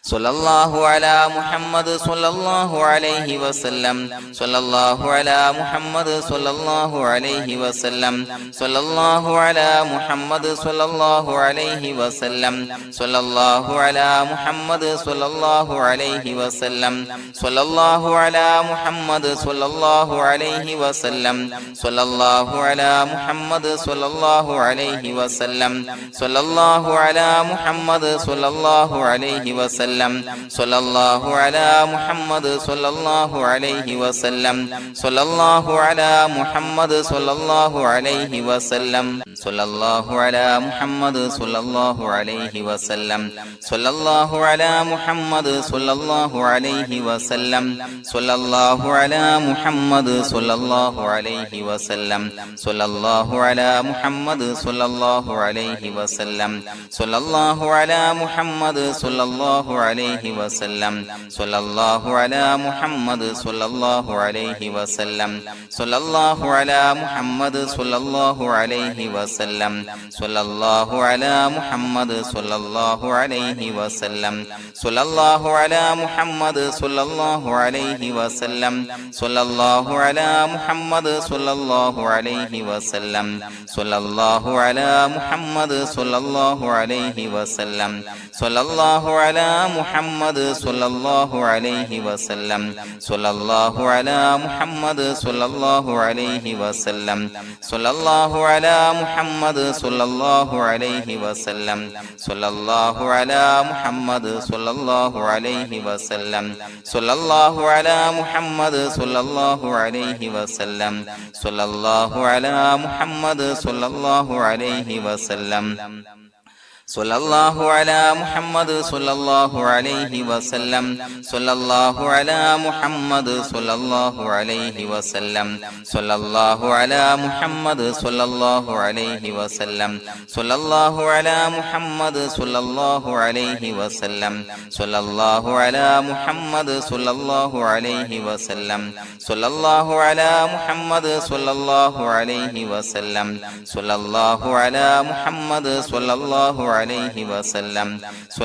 സ്വല്ലല്ലാഹു അലാ മുഹമ്മദ് സ്വല്ലല്ലാഹു അലൈഹി വസല്ലം സ്വല്ലല്ലാഹു അലാ മുഹമ്മദ് സ്വല്ലല്ലാഹു അലൈഹി വസല്ലം സ്വല്ലല്ലാഹു അലാ മുഹമ്മദ് സ്വല്ലല്ലാഹു അലൈഹി വസല്ലം സ്വല്ലല്ലാഹു അലാ മുഹമ്മദ് സ്വല്ലല്ലാഹു അലൈഹി വസല്ലം സ്വല്ലല്ലാഹു അലാ മുഹമ്മദ് സ്വല്ലല്ലാഹു അലൈഹി വസല്ലം സ്വല്ലല്ലാഹു അലാ മുഹമ്മദ് സ്വല്ലല്ലാഹു അലൈഹി വസല്ലം സ്വല്ലല്ലാഹു അലാ മുഹമ്മദ് സ്വല്ലല്ലാഹു അലൈഹി വസല്ലം സ്വല്ലല്ലാഹു അലാ മുഹമ്മദ് സ്വല്ലല്ലാഹു അലൈഹി വസല്ലം സ്വല്ലല്ലാഹു അലാ മുഹമ്മദ് സ്വല്ലല്ലാഹു അലൈഹി വസല്ലം സ്വല്ലല്ലാഹു അലാ മുഹമ്മദ് സ്വല്ലല്ലാഹു അലൈഹി വസല്ലം സ്വല്ലല്ലാഹു അലാ മുഹമ്മദ് സ്വല്ലല്ലാഹു അലൈഹി വസല്ലം സ്വല്ലല്ലാഹു അലാ മുഹമ്മദ് സ്വല്ലല്ലാഹു അലൈഹി വസല്ലം സ്വല്ലല്ലാഹു അലാ മുഹമ്മദ് സ്വല്ലല്ലാഹു അലൈഹി വസല്ലം സ്വല്ലല്ലാഹു അലാ മുഹമ്മദ് സ്വല്ലല്ലാഹു അലൈഹി വസല്ലം സ്വല്ലല്ലാഹു അലാ മുഹമ്മദ് സ്വല്ലല്ലാഹു അലൈഹി വസല്ലം സ്വല്ലല്ലാഹു അലാ മുഹമ്മദ് സ്വല്ലല്ലാഹു അലൈഹി വസല്ലം സ്വല്ലല്ലാഹു അലാ മുഹമ്മദ് സ്വല്ലല്ലാഹു അലൈഹി വസല്ലം സ്വല്ലല്ലാഹു അലാ മുഹമ്മദ് സ്വല്ലല്ലാഹു അലൈഹി വസല്ലം സ്വല്ലല്ലാഹു അലാ മുഹമ്മദ് സ്വല്ലല്ലാഹു അലൈഹി വസല്ലം സ്വല്ലല്ലാഹു അലാ മുഹമ്മദ് സ്വല്ലല്ലാഹു അലൈഹി വസല്ലം സ്വല്ലല്ലാഹു അലാ മുഹമ്മദ് സ്വല്ലല്ലാഹു അലൈഹി വസല്ലം സ്വല്ലല്ലാഹു അലാ മുഹമ്മദ് സ്വല്ലല്ലാഹു അലൈഹി വസല്ലം സ്വല്ലല്ലാഹു അലാ മുഹമ്മദ് സ്വല്ലല്ലാഹു അലൈഹി വസല്ലം സ്വല്ലല്ലാഹു അലാ മുഹമ്മദ് സ്വല്ലല്ലാഹു അലൈഹി വസല്ലം സ്വല്ലല്ലാഹു അലാ മുഹമ്മദ് സ്വല്ലല്ലാഹു അലൈഹി വസല്ലം സ്വല്ലല്ലാഹു അലാ മുഹമ്മദ് സ്വല്ലല്ലാഹു അലൈഹി വസല്ലം സ്വല്ലല്ലാഹു അലാ മുഹമ്മദ് സ്വല്ലല്ലാഹു അലൈഹി വസല്ലം സ്വല്ലല്ലാഹു അലാ മുഹമ്മദ് സ്വല്ലല്ലാഹു അലൈഹി വസല്ലം സ്വല്ലല്ലാഹു അലാ മുഹമ്മദ് സ്വല്ലല്ലാഹു അലൈഹി വസല്ലം സ്വല്ലല്ലാഹു അലാ മുഹമ്മദ് സ്വല്ലല്ലാഹു അലൈഹി വസല്ലം സ്വല്ലല്ലാഹു അലാ മുഹമ്മദ് സ്വല്ലല്ലാഹു അലൈഹി വസല്ലം സ്വല്ലല്ലാഹു അലാ മുഹമ്മദ് സ്വല്ലല്ലാഹു അലൈഹി വസല്ലം സ്വല്ലല്ലാഹു അലാ മുഹമ്മദ് സ്വല്ലല്ലാഹു അലൈഹി വസല്ലം സ്വല്ലല്ലാഹു അലാ മുഹമ്മദ് സ്വല്ലല്ലാഹു അലൈഹി വസല്ലം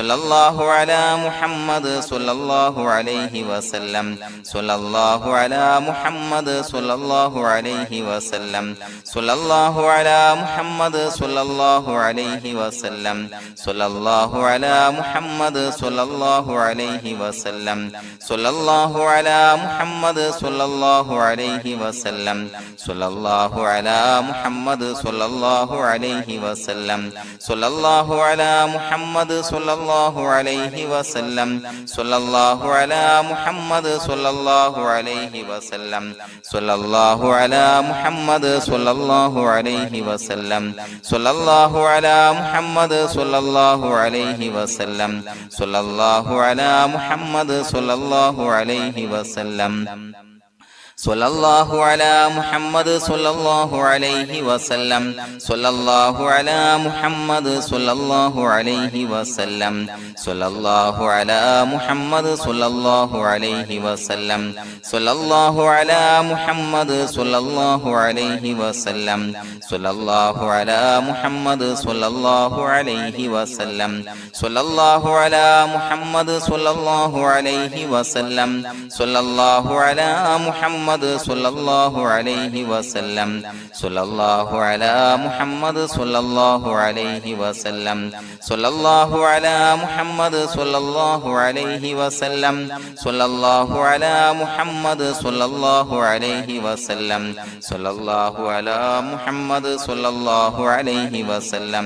സ്വല്ലല്ലാഹു അലാ മുഹമ്മദ് സ്വല്ലല്ലാഹു അലൈഹി വസല്ലം സ്വല്ലല്ലാഹു അലാ മുഹമ്മദ് സ്വല്ലല്ലാഹു അലൈഹി വസല്ലം സ്വല്ലല്ലാഹു അലാ മുഹമ്മദ് സ്വല്ലല്ലാഹു അലൈഹി വസല്ലം സ്വല്ലല്ലാഹു അലാ മുഹമ്മദ് സ്വല്ലല്ലാഹു അലൈഹി വസല്ലം സ്വല്ലല്ലാഹു അലാ മുഹമ്മദ് സ്വല്ലല്ലാഹു അലൈഹി വസല്ലം സ്വല്ലല്ലാഹു അലാ മുഹമ്മദ് സ്വല്ലല്ലാഹു അലൈഹി വസല്ലം സ്വല്ലല്ലാഹു അലാ മുഹമ്മദ് സ്വല്ലല്ലാഹു അലൈഹി വസല്ലം സ്വല്ലല്ലാഹു അലാ മുഹമ്മദ് സ്വല്ലല്ലാഹു അലൈഹി വസല്ലം സ്വല്ലല്ലാഹു അലാ മുഹമ്മദ് സ്വല്ലല്ലാഹു അലൈഹി വസല്ലം സ്വല്ലല്ലാഹു അലാ മുഹമ്മദ് സ്വല്ലല്ലാഹു അലൈഹി വസല്ലം സ്വല്ലല്ലാഹു അലാ മുഹമ്മദ് സ്വല്ലല്ലാഹു അലൈഹി വസല്ലം സ്വല്ലല്ലാഹു അലാ മുഹമ്മദ് സ്വല്ലല്ലാഹു അലൈഹി വസല്ലം സ്വല്ലല്ലാഹു അലാ മുഹമ്മദ് സ്വല്ലല്ലാഹു അലൈഹി വസല്ലം സ്വല്ലല്ലാഹു അലാ മുഹമ്മദ് സ്വല്ലല്ലാഹു അലൈഹി വസല്ലം സ്വല്ലല്ലാഹു അലാ മുഹമ്മദ് സ്വല്ലല്ലാഹു അലൈഹി വസല്ലം സ്വല്ലല്ലാഹു അലാ മുഹമ്മദ് സ്വല്ലല്ലാഹു അലൈഹി വസല്ലം സ്വല്ലല്ലാഹു അലാ മുഹമ്മദ് സ്വല്ലല്ലാഹു അലൈഹി വസല്ലം സ്വല്ലല്ലാഹു അലാ മുഹമ്മദ് സ്വല്ലല്ലാഹു അലൈഹി വസല്ലം സ്വല്ലല്ലാഹു അലാ മുഹമ്മദ് സ്വല്ലല്ലാഹു അലൈഹി വസല്ലം സ്വല്ലല്ലാഹു അലാ മുഹമ്മദ് സ്വല്ലല്ലാഹു അലൈഹി വസല്ലം സ്വല്ലല്ലാഹു അലാ മുഹമ്മദ് സ്വല്ലല്ലാഹു അലൈഹി വസല്ലം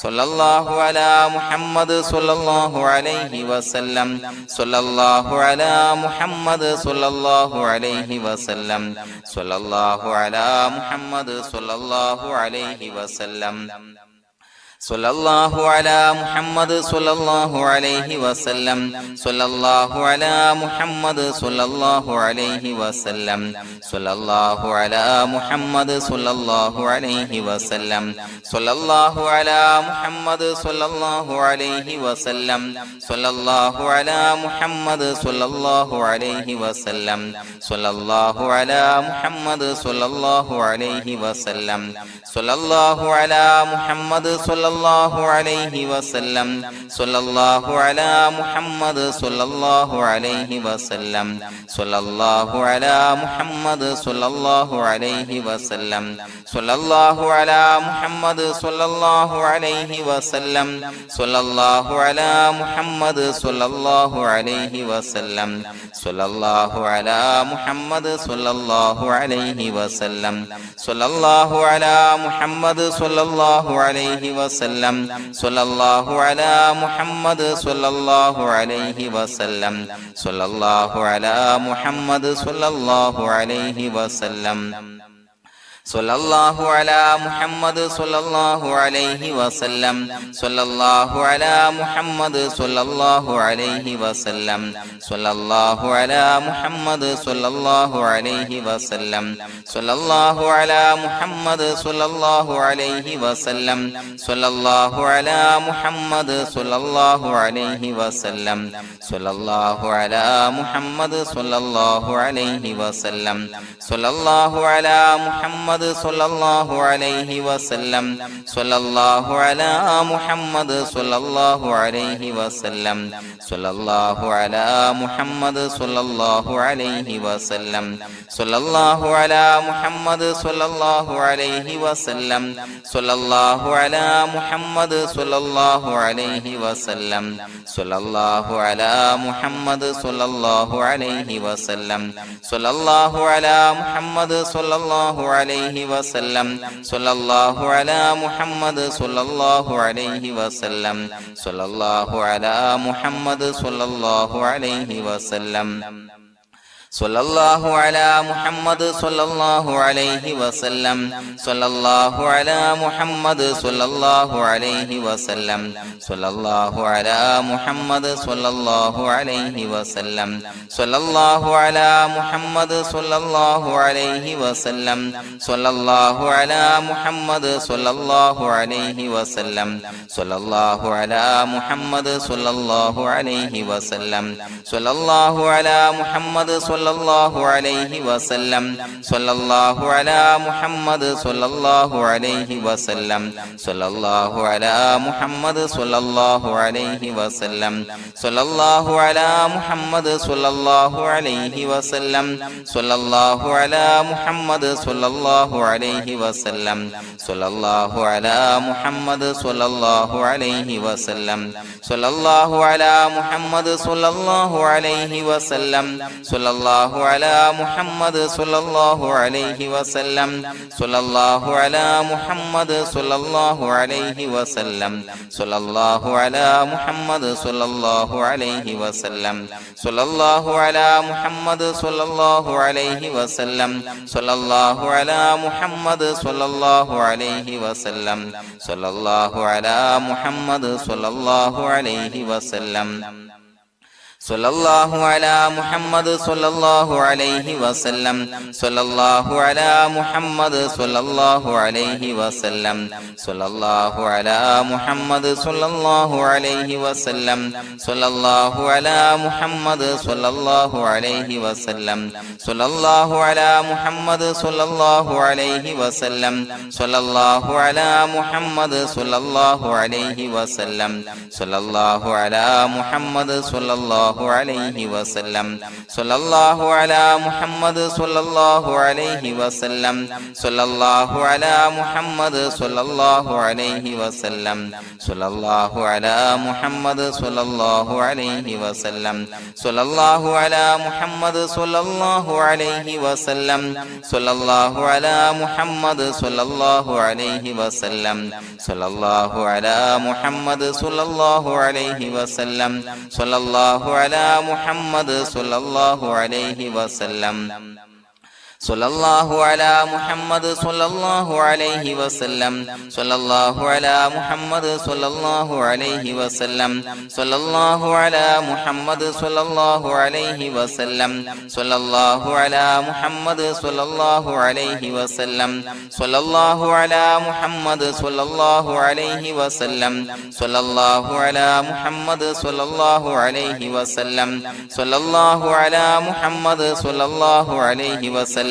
സ്വല്ലല്ലാഹു അലാ മുഹമ്മദ് സ്വല്ലല്ലാഹു അലൈഹി വസല്ലം സ്വല്ലല്ലാഹു അലാ മുഹമ്മദ് സ്വല്ലല്ലാഹു അലൈഹി വസല്ലം സ്വല്ലല്ലാഹു അലാ മുഹമ്മദ് സ്വല്ലല്ലാഹു അലൈഹി വസല്ലം സ്വല്ലല്ലാഹു അലാ മുഹമ്മദ് സ്വല്ലല്ലാഹു അലൈഹി വസല്ലം സ്വല്ലല്ലാഹു അലാ മുഹമ്മദ് സ്വല്ലല്ലാഹു അലൈഹി വസല്ലം സ്വല്ലല്ലാഹു അലാ മുഹമ്മദ് സ്വല്ലല്ലാഹു അലൈഹി വസല്ലം സ്വല്ലല്ലാഹു അലാ മുഹമ്മദ് സ്വല്ലല്ലാഹു അലൈഹി വസല്ലം സ്വല്ലല്ലാഹു അലാ മുഹമ്മദ് സ്വല്ലല്ലാഹു അലൈഹി വസല്ലം സ്വല്ലല്ലാഹു അലാ മുഹമ്മദ് സ്വല്ലല്ലാഹു അലൈഹി വസല്ലം സ്വല്ലല്ലാഹു അലാ മുഹമ്മദ് സ്വല്ലല്ലാഹു സ്വല്ലല്ലാഹു അലൈഹി വസല്ലം സ്വല്ലല്ലാഹു അലാ മുഹമ്മദ് സ്വല്ലല്ലാഹു അലൈഹി വസല്ലം സ്വല്ലല്ലാഹു അലാ മുഹമ്മദ് സ്വല്ലല്ലാഹു അലൈഹി വസല്ലം സ്വല്ലല്ലാഹു അലാ മുഹമ്മദ് സ്വല്ലല്ലാഹു അലൈഹി വസല്ലം സ്വല്ലല്ലാഹു അലാ മുഹമ്മദ് സ്വല്ലല്ലാഹു അലൈഹി വസല്ലം സ്വല്ലല്ലാഹു അലാ മുഹമ്മദ് സ്വല്ലല്ലാഹു അലൈഹി വസല്ലം സ്വല്ലല്ലാഹു അലാ മുഹമ്മദ് സ്വല്ലല്ലാഹു അലൈഹി വസല്ലം സ്വല്ലല്ലാഹു അലാ മുഹമ്മദ് സ്വല്ലല്ലാഹു അലൈഹി വസല്ലം സ്വല്ലല്ലാഹു അലാ മുഹമ്മദ് സ്വല്ലല്ലാഹു അലൈഹി വസല്ലം സ്വല്ലല്ലാഹു അലാ മുഹമ്മദ് സ്വല്ലല്ലാഹു അലൈഹി വസല്ലം സ്വല്ലല്ലാഹു അലാ മുഹമ്മദ് സ്വല്ലല്ലാഹു അലൈഹി വസല്ലം സ്വല്ലല്ലാഹു അലാ മുഹമ്മദ് സ്വല്ലല്ലാഹു അലൈഹി വസല്ലം സ്വല്ലല്ലാഹു അലാ മുഹമ്മദ് സ്വല്ലല്ലാഹു അലൈഹി വസല്ലം സ്വല്ലല്ലാഹു അലാ മുഹമ്മദ് സ്വല്ലല്ലാഹു അലൈഹി വസല്ലം സ്വല്ലല്ലാഹു അലാ മുഹമ്മദ് സ്വല്ലല്ലാഹു അലൈഹി വസല്ലം സ്വല്ലല്ലാഹു അലാ മുഹമ്മദ് സ്വല്ലല്ലാഹു അലൈഹി വസല്ലം സ്വല്ലല്ലാഹു അലാ മുഹമ്മദ് സ്വല്ലല്ലാഹു അലൈഹി വസല്ലം സ്വല്ലല്ലാഹു അലാ മുഹമ്മദ് സ്വല്ലല്ലാഹു അലൈഹി വസല്ലം സ്വല്ലല്ലാഹു അലാ മുഹമ്മദ് സ്വല്ലല്ലാഹു അലൈഹി വസല്ലം സ്വല്ലല്ലാഹു അലാ മുഹമ്മദ് സ്വല്ലല്ലാഹു അലൈഹി വസല്ലം സ്വല്ലല്ലാഹു അലാ മുഹമ്മദ് സ്വല്ലല്ലാഹു അലൈഹി വസല്ലം സ്വല്ലല്ലാഹു അലാ മുഹമ്മദ് സ്വല്ലല്ലാഹു അലൈഹി വസല്ലം സ്വല്ലല്ലാഹു അലാ മുഹമ്മദ് സ്വല്ലല്ലാഹു അലൈഹി വസല്ലം സ്വല്ലല്ലാഹു അലാ മുഹമ്മദ് സ്വല്ലല്ലാഹു അലൈഹി വസല്ലം സ്വല്ലല്ലാഹു അലാ മുഹമ്മദ് സ്വല്ലല്ലാഹു അലൈഹി വസല്ലം സ്വല്ലല്ലാഹു അലാ മുഹമ്മദ് സ്വല്ലല്ലാഹു അലൈഹി വസല്ലം സ്വല്ലല്ലാഹു അലാ മുഹമ്മദ് സ്വല്ലല്ലാഹു അലൈഹി വസല്ലം സ്വല്ലല്ലാഹു അലാ മുഹമ്മദ് സ്വല്ലല്ലാഹു അലൈഹി വസല്ലം സ്വല്ലല്ലാഹു അലാ മുഹമ്മദ് സ്വല്ലല്ലാഹു അലൈഹി വസല്ലം സ്വല്ലല്ലാഹു അലാ മുഹമ്മദ് സ്വല്ലല്ലാഹു അലൈഹി വസല്ലം സ്വല്ലല്ലാഹു അലാ മുഹമ്മദ് സ്വല്ലല്ലാഹു അലൈഹി വസല്ലം സ്വല്ലല്ലാഹു അലാ മുഹമ്മദ് സ്വല്ലല്ലാഹു അലൈഹി വസല്ലം സ്വല്ലല്ലാഹു അലാ മുഹമ്മദ് സ്വല്ലല്ലാഹു അലൈഹി വസല്ലം സ്വല്ലല്ലാഹു അലാ മുഹമ്മദ് സ്വല്ലല്ലാഹു അലൈഹി വസല്ലം സ്വല്ലല്ലാഹു അലാ മുഹമ്മദ് സ്വല്ലല്ലാഹു അലൈഹി വസല്ലം സ്വല്ലല്ലാഹു അലാ മുഹമ്മദ് സ്വല്ലല്ലാഹു അലൈഹി വസല്ലം സ്വല്ലല്ലാഹു അലാ മുഹമ്മദ് സ്വല്ലല്ലാഹു അലൈഹി വസല്ലം സ്വല്ലല്ലാഹു അലാ മുഹമ്മദ് സ്വല്ലല്ലാഹു അലൈഹി വസല്ലം സ്വല്ലല്ലാഹു അലാ മുഹമ്മദ് സ്വല്ലല്ലാഹു അലൈഹി വസല്ലം സ്വല്ലല്ലാഹു അലാ മുഹമ്മദ് സ്വല്ലല്ലാഹു അലൈഹി വസല്ലം സ്വല്ലല്ലാഹു അലാ മുഹമ്മദ് സ്വല്ലല്ലാഹു അലൈഹി വസല്ലം സ്വല്ലല്ലാഹു അലാ മുഹമ്മദ് സ്വല്ലല്ലാഹു അലൈഹി വസല്ലം സ്വല്ലല്ലാഹു അലാ മുഹമ്മദ് സ്വല്ലല്ലാഹു അലൈഹി വസല്ലം സ്വല്ലല്ലാഹു അലാ മുഹമ്മദ് സ്വല്ലല്ലാഹു അലൈഹി വസല്ലം സ്വല്ലല്ലാഹു അലാ മുഹമ്മദ് സ്വല്ലല്ലാഹു അലൈഹി വസല്ലം സ്വല്ലല്ലാഹു അലാ മുഹമ്മദ് സ്വല്ലല്ലാഹു അലൈഹി വസല്ലം സ്വല്ലല്ലാഹു അലാ മുഹമ്മദ് സ്വല്ലല്ലാഹു അലൈഹി വസല്ലം സ്വല്ലല്ലാഹു അലാ മുഹമ്മദ് സ്വല്ലല്ലാഹു അലൈഹി വസല്ലം സ്വല്ലല്ലാഹു അലാ മുഹമ്മദ് സ്വല്ലല്ലാഹു അലൈഹി വസല്ലം സ്വല്ലല്ലാഹു അലാ മുഹമ്മദ് സ്വല്ലല്ലാഹു അലൈഹി വസല്ലം സ്വല്ലല്ലാഹു അലാ മുഹമ്മദ് സ്വല്ലല്ലാഹു അലൈഹി വസല്ലം സ്വല്ലല്ലാഹു അലാ മുഹമ്മദ് സ്വല്ലല്ലാഹു അലൈഹി വസല്ലം സ്വല്ലല്ലാഹു അലാ മുഹമ്മദ് സ്വല്ലല്ലാഹു അലൈഹി വസല്ലം സ്വല്ലല്ലാഹു അലാ മുഹമ്മദ് സ്വല്ലല്ലാഹു അലൈഹി വസല്ലം സ്വല്ലല്ലാഹു അലാ മുഹമ്മദ് സ്വല്ലല്ലാഹു അലൈഹി വസല്ലം സ്വല്ലല്ലാഹു അലാ മുഹമ്മദ് സ്വല്ലല്ലാഹു അലൈഹി വസല്ലം സ്വല്ലല്ലാഹു അലാ മുഹമ്മദ് സ്വല്ലല്ലാഹു അലൈഹി വസല്ലം സ്വല്ലല്ലാഹു അലാ മുഹമ്മദ് സ്വല്ലല്ലാഹു അലൈഹി വസല്ലം സ്വല്ലല്ലാഹു അലാ മുഹമ്മദ് സ്വല്ലല്ലാഹു അലൈഹി വസല്ലം സ്വല്ലല്ലാഹു അലാ മുഹമ്മദ് സ്വല്ലല്ലാഹു അലൈഹി വസല്ലം സ്വല്ലല്ലാഹു അലാ മുഹമ്മദ് സ്വല്ലല്ലാഹു അലൈഹി വസല്ലം സ്വല്ലല്ലാഹു അലാ മുഹമ്മദ് സ്വല്ലല്ലാഹു അലൈഹി വസല്ലം സ്വല്ലല്ലാഹു അലാ മുഹമ്മദ് സ്വല്ലല്ലാഹു അലൈഹി വസല്ലം സ്വല്ലല്ലാഹു അലാ മുഹമ്മദ് സ്വല്ലല്ലാഹു അലൈഹി വസല്ലം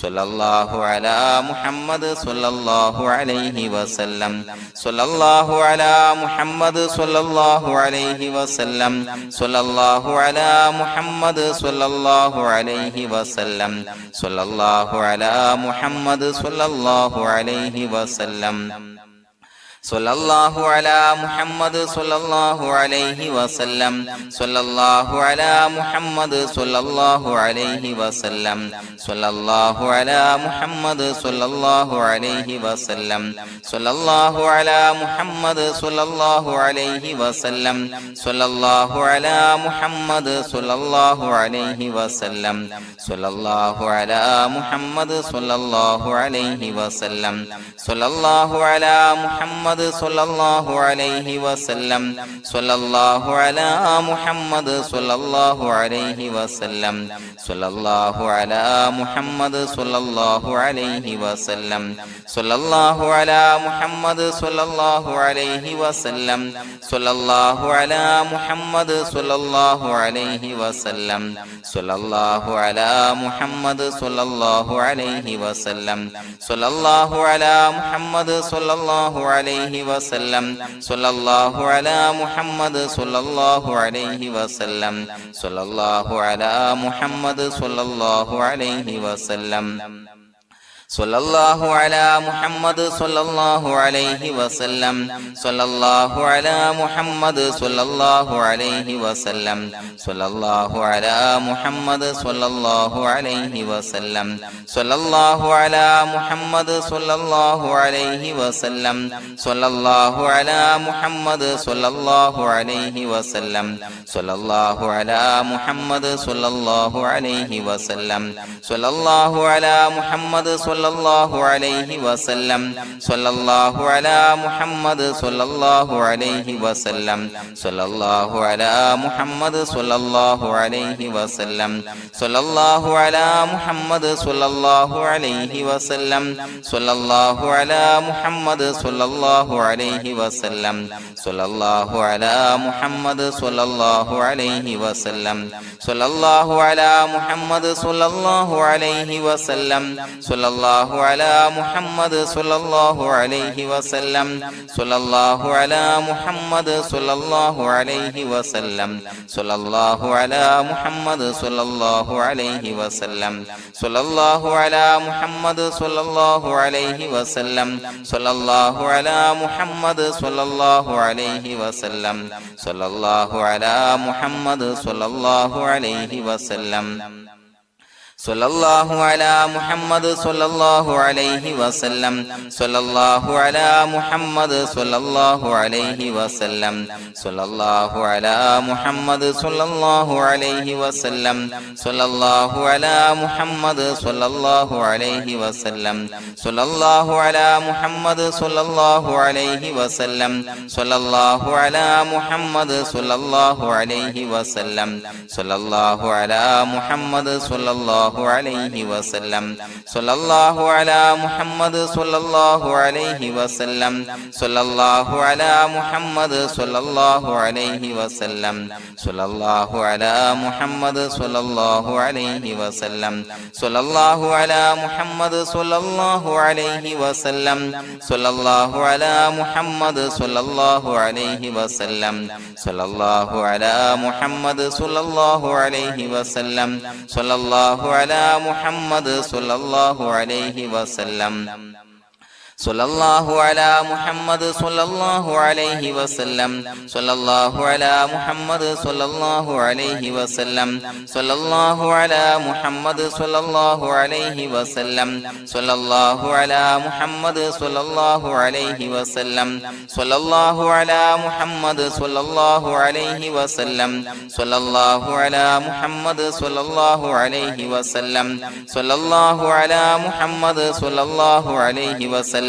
സ്വല്ലല്ലാഹു അലാ മുഹമ്മദ് സ്വല്ലല്ലാഹു അലൈഹി വസല്ലം സ്വല്ലല്ലാഹു അലാ മുഹമ്മദ് സ്വല്ലല്ലാഹു അലൈഹി വസല്ലം സ്വല്ലല്ലാഹു അലാ മുഹമ്മദ് സ്വല്ലല്ലാഹു അലൈഹി വസല്ലം സ്വല്ലല്ലാഹു അലാ മുഹമ്മദ് സ്വല്ലല്ലാഹു അലൈഹി വസല്ലം സ്വല്ലല്ലാഹു അലാ മുഹമ്മദ് സ്വല്ലല്ലാഹു അലൈഹി വസല്ലം സ്വല്ലല്ലാഹു അലാ മുഹമ്മദ് സ്വല്ലല്ലാഹു അലൈഹി വസല്ലം സ്വല്ലല്ലാഹു അലാ മുഹമ്മദ് സ്വല്ലല്ലാഹു അലൈഹി വസല്ലം സ്വല്ലല്ലാഹു അലാ മുഹമ്മദ് സ്വല്ലല്ലാഹു അലൈഹി വസല്ലം സ്വല്ലല്ലാഹു അലാ മുഹമ്മദ് സ്വല്ലല്ലാഹു അലൈഹി വസല്ലം സ്വല്ലല്ലാഹു അലാ മുഹമ്മദ് സ്വല്ലല്ലാഹു അലൈഹി വസല്ലം സ്വല്ലല്ലാഹു അലാ മുഹമ്മദ് സ്വല്ലല്ലാഹു അലൈഹി വസല്ലം സ്വല്ലല്ലാഹു അലാ മുഹമ്മദ് സ്വല്ലല്ലാഹു അലൈഹി വസല്ലം സ്വല്ലല്ലാഹു അലാ മുഹമ്മദ് സ്വല്ലല്ലാഹു അലൈഹി വസല്ലം സ്വല്ലല്ലാഹു അലാ മുഹമ്മദ് സ്വല്ലല്ലാഹു അലൈഹി വസല്ലം സ്വല്ലല്ലാഹു അലാ മുഹമ്മദ് സ്വല്ലല്ലാഹു അലൈഹി വസല്ലം സ്വല്ലല്ലാഹു അലാ മുഹമ്മദ് സ്വല്ലല്ലാഹു അലൈഹി വസല്ലം സ്വല്ലല്ലാഹു അലാ മുഹമ്മദ് സ്വല്ലല്ലാഹു അലൈഹി വസല്ലം സ്വല്ലല്ലാഹു അലാ മുഹമ്മദ് സ്വല്ലല്ലാഹു അലൈഹി വസല്ലം സ്വല്ലല്ലാഹു അലാ മുഹമ്മദ് സ്വല്ലല്ലാഹു അലൈഹി വസല്ലം സ്വല്ലല്ലാഹു അലാ മുഹമ്മദ് സ്വല്ലല്ലാഹു അലൈഹി വസല്ലം സ്വല്ലല്ലാഹു അലാ മുഹമ്മദ് സ്വല്ലല്ലാഹു അലൈഹി വസല്ലം സ്വല്ലല്ലാഹു അലാ മുഹമ്മദ് സ്വല്ലല്ലാഹു അലൈഹി വസല്ലം സ്വല്ലല്ലാഹു അലാ മുഹമ്മദ് സ്വല്ലല്ലാഹു അലൈഹി വസല്ലം സ്വല്ലല്ലാഹു അലാ മുഹമ്മദ് സ്വല്ലല്ലാഹു അലൈഹി വസല്ലം സ്വല്ലല്ലാഹു അലാ മുഹമ്മദ് സ്വല്ലല്ലാഹു അലൈഹി വസല്ലം സ്വല്ലല്ലാഹു അലാ മുഹമ്മദ് സ്വല്ലല്ലാഹു അലൈഹി വസല്ലം സ്വല്ലല്ലാഹു അലാ മുഹമ്മദ് സ്വല്ലല്ലാഹു അലൈഹി വസല്ലം സ്വല്ലല്ലാഹു അലാ മുഹമ്മദ് സ്വല്ലല്ലാഹു അലൈഹി വസല്ലം സ്വല്ലല്ലാഹു അലാ മുഹമ്മദ് സ്വല്ലല്ലാഹു അലൈഹി വസല്ലം സ്വല്ലല്ലാഹു അലാ മുഹമ്മദ് സ്വല്ലല്ലാഹു അലൈഹി വസല്ലം സ്വല്ലല്ലാഹു അലാ മുഹമ്മദ് സ്വല്ലല്ലാഹു അലൈഹി വസല്ലം സ്വല്ലല്ലാഹു അലാ മുഹമ്മദ് സ്വല്ലല്ലാഹു അലൈഹി വസല്ലം സ്വല്ലല്ലാഹു അലാ മുഹമ്മദ് സ്വല്ലല്ലാഹു അലൈഹി വസല്ലം സ്വല്ലല്ലാഹു അലാ മുഹമ്മദ് സ്വല്ലല്ലാഹു അലൈഹി വസല്ലം സ്വല്ലല്ലാഹു അലാ മുഹമ്മദ് സ്വല്ലല്ലാഹു അലൈഹി വസല്ലം സ്വല്ലല്ലാഹു അലാ മുഹമ്മദ് സ്വല്ലല്ലാഹു അലൈഹി വസല്ലം സ്വല്ലല്ലാഹു അലാ മുഹമ്മദ് സ്വല്ലല്ലാഹു അലൈഹി വസല്ലം സ്വല്ലല്ലാഹു അലാ മുഹമ്മദ് സ്വല്ലല്ലാഹു അലൈഹി വസല്ലം സ്വല്ലല്ലാഹു അലാ മുഹമ്മദ് സ്വല്ലല്ലാഹു അലൈഹി വസല്ലം സ്വല്ലല്ലാഹു അലാ മുഹമ്മദ് സ്വല്ലല്ലാഹു അലൈഹി വസല്ലം സ്വല്ലല്ലാഹു അലാ മുഹമ്മദ് സ്വല്ലല്ലാഹു അലൈഹി വസല്ലം സ്വല്ലല്ലാഹു അലാ മുഹമ്മദ് സ്വല്ലല്ലാഹു അലൈഹി വസല്ലം സ്വല്ലല്ലാഹു അലാ മുഹമ്മദ് സ്വല്ലല്ലാഹു അലൈഹി വസല്ലം സ്വല്ലല്ലാഹു അലാ മുഹമ്മദ് സ്വല്ലല്ലാഹു അലൈഹി വസല്ലം സ്വല്ലല്ലാഹു അലാ മുഹമ്മദ് സ്വല്ലല്ലാഹു അലൈഹി വസല്ലം സ്വല്ലല്ലാഹു അലാ മുഹമ്മദ് സ്വല്ലല്ലാഹു അലൈഹി വസല്ലം സ്വല്ലല്ലാഹു അലാ മുഹമ്മദ് സ്വല്ലല്ലാഹു അലൈഹി വസല്ലം സ്വല്ലല്ലാഹു അലാ മുഹമ്മദ് സ്വല്ലല്ലാഹു അലൈഹി വസല്ലം സ്വല്ലല്ലാഹു അലാ മുഹമ്മദ് സ്വല്ലല്ലാഹു അലൈഹി വസല്ലം സ്വല്ലല്ലാഹു അലാ മുഹമ്മദ് സ്വല്ലല്ലാഹു അലൈഹി വസല്ലം സ്വല്ലല്ലാഹു അലാ മുഹമ്മദ് സ്വല്ലല്ലാഹു അലൈഹി വസല്ലം സ്വല്ലല്ലാഹു അലാ മുഹമ്മദ് സ്വല്ലല്ലാഹു അലൈഹി വസല്ലം സ്വല്ലല്ലാഹു അലാ മുഹമ്മദ് സ്വല്ലല്ലാഹു അലൈഹി വസല്ലം സ്വല്ലല്ലാഹു അലാ മുഹമ്മദ് സ്വല്ലല്ലാഹു അലൈഹി വസല്ലം സ്വല്ലല്ലാഹു അലാ മുഹമ്മദ് സ്വല്ലല്ലാഹു അലൈഹി വസല്ലം സ്വല്ലല്ലാഹു അലാ മുഹമ്മദ് സ്വല്ലല്ലാഹു അലൈഹി വസല്ലം സ്വല്ലല്ലാഹു അലാ മുഹമ്മദ് സ്വല്ലല്ലാഹു അലൈഹി വസല്ലം സ്വല്ലല്ലാഹു അലാ മുഹമ്മദ് സ്വല്ലല്ലാഹു അലൈഹി വസല്ലം സ്വല്ലല്ലാഹു അലാ മുഹമ്മദ് സ്വല്ലല്ലാഹു അലൈഹി വസല്ലം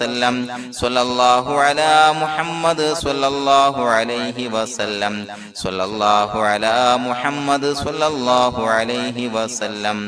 വസല്ലം സ്വല്ലല്ലാഹു അലാ മുഹമ്മദ് സ്വല്ലല്ലാഹു അലൈഹി വസല്ലം സ്വല്ലല്ലാഹു അലാ മുഹമ്മദ് സ്വല്ലല്ലാഹു അലൈഹി വസല്ലം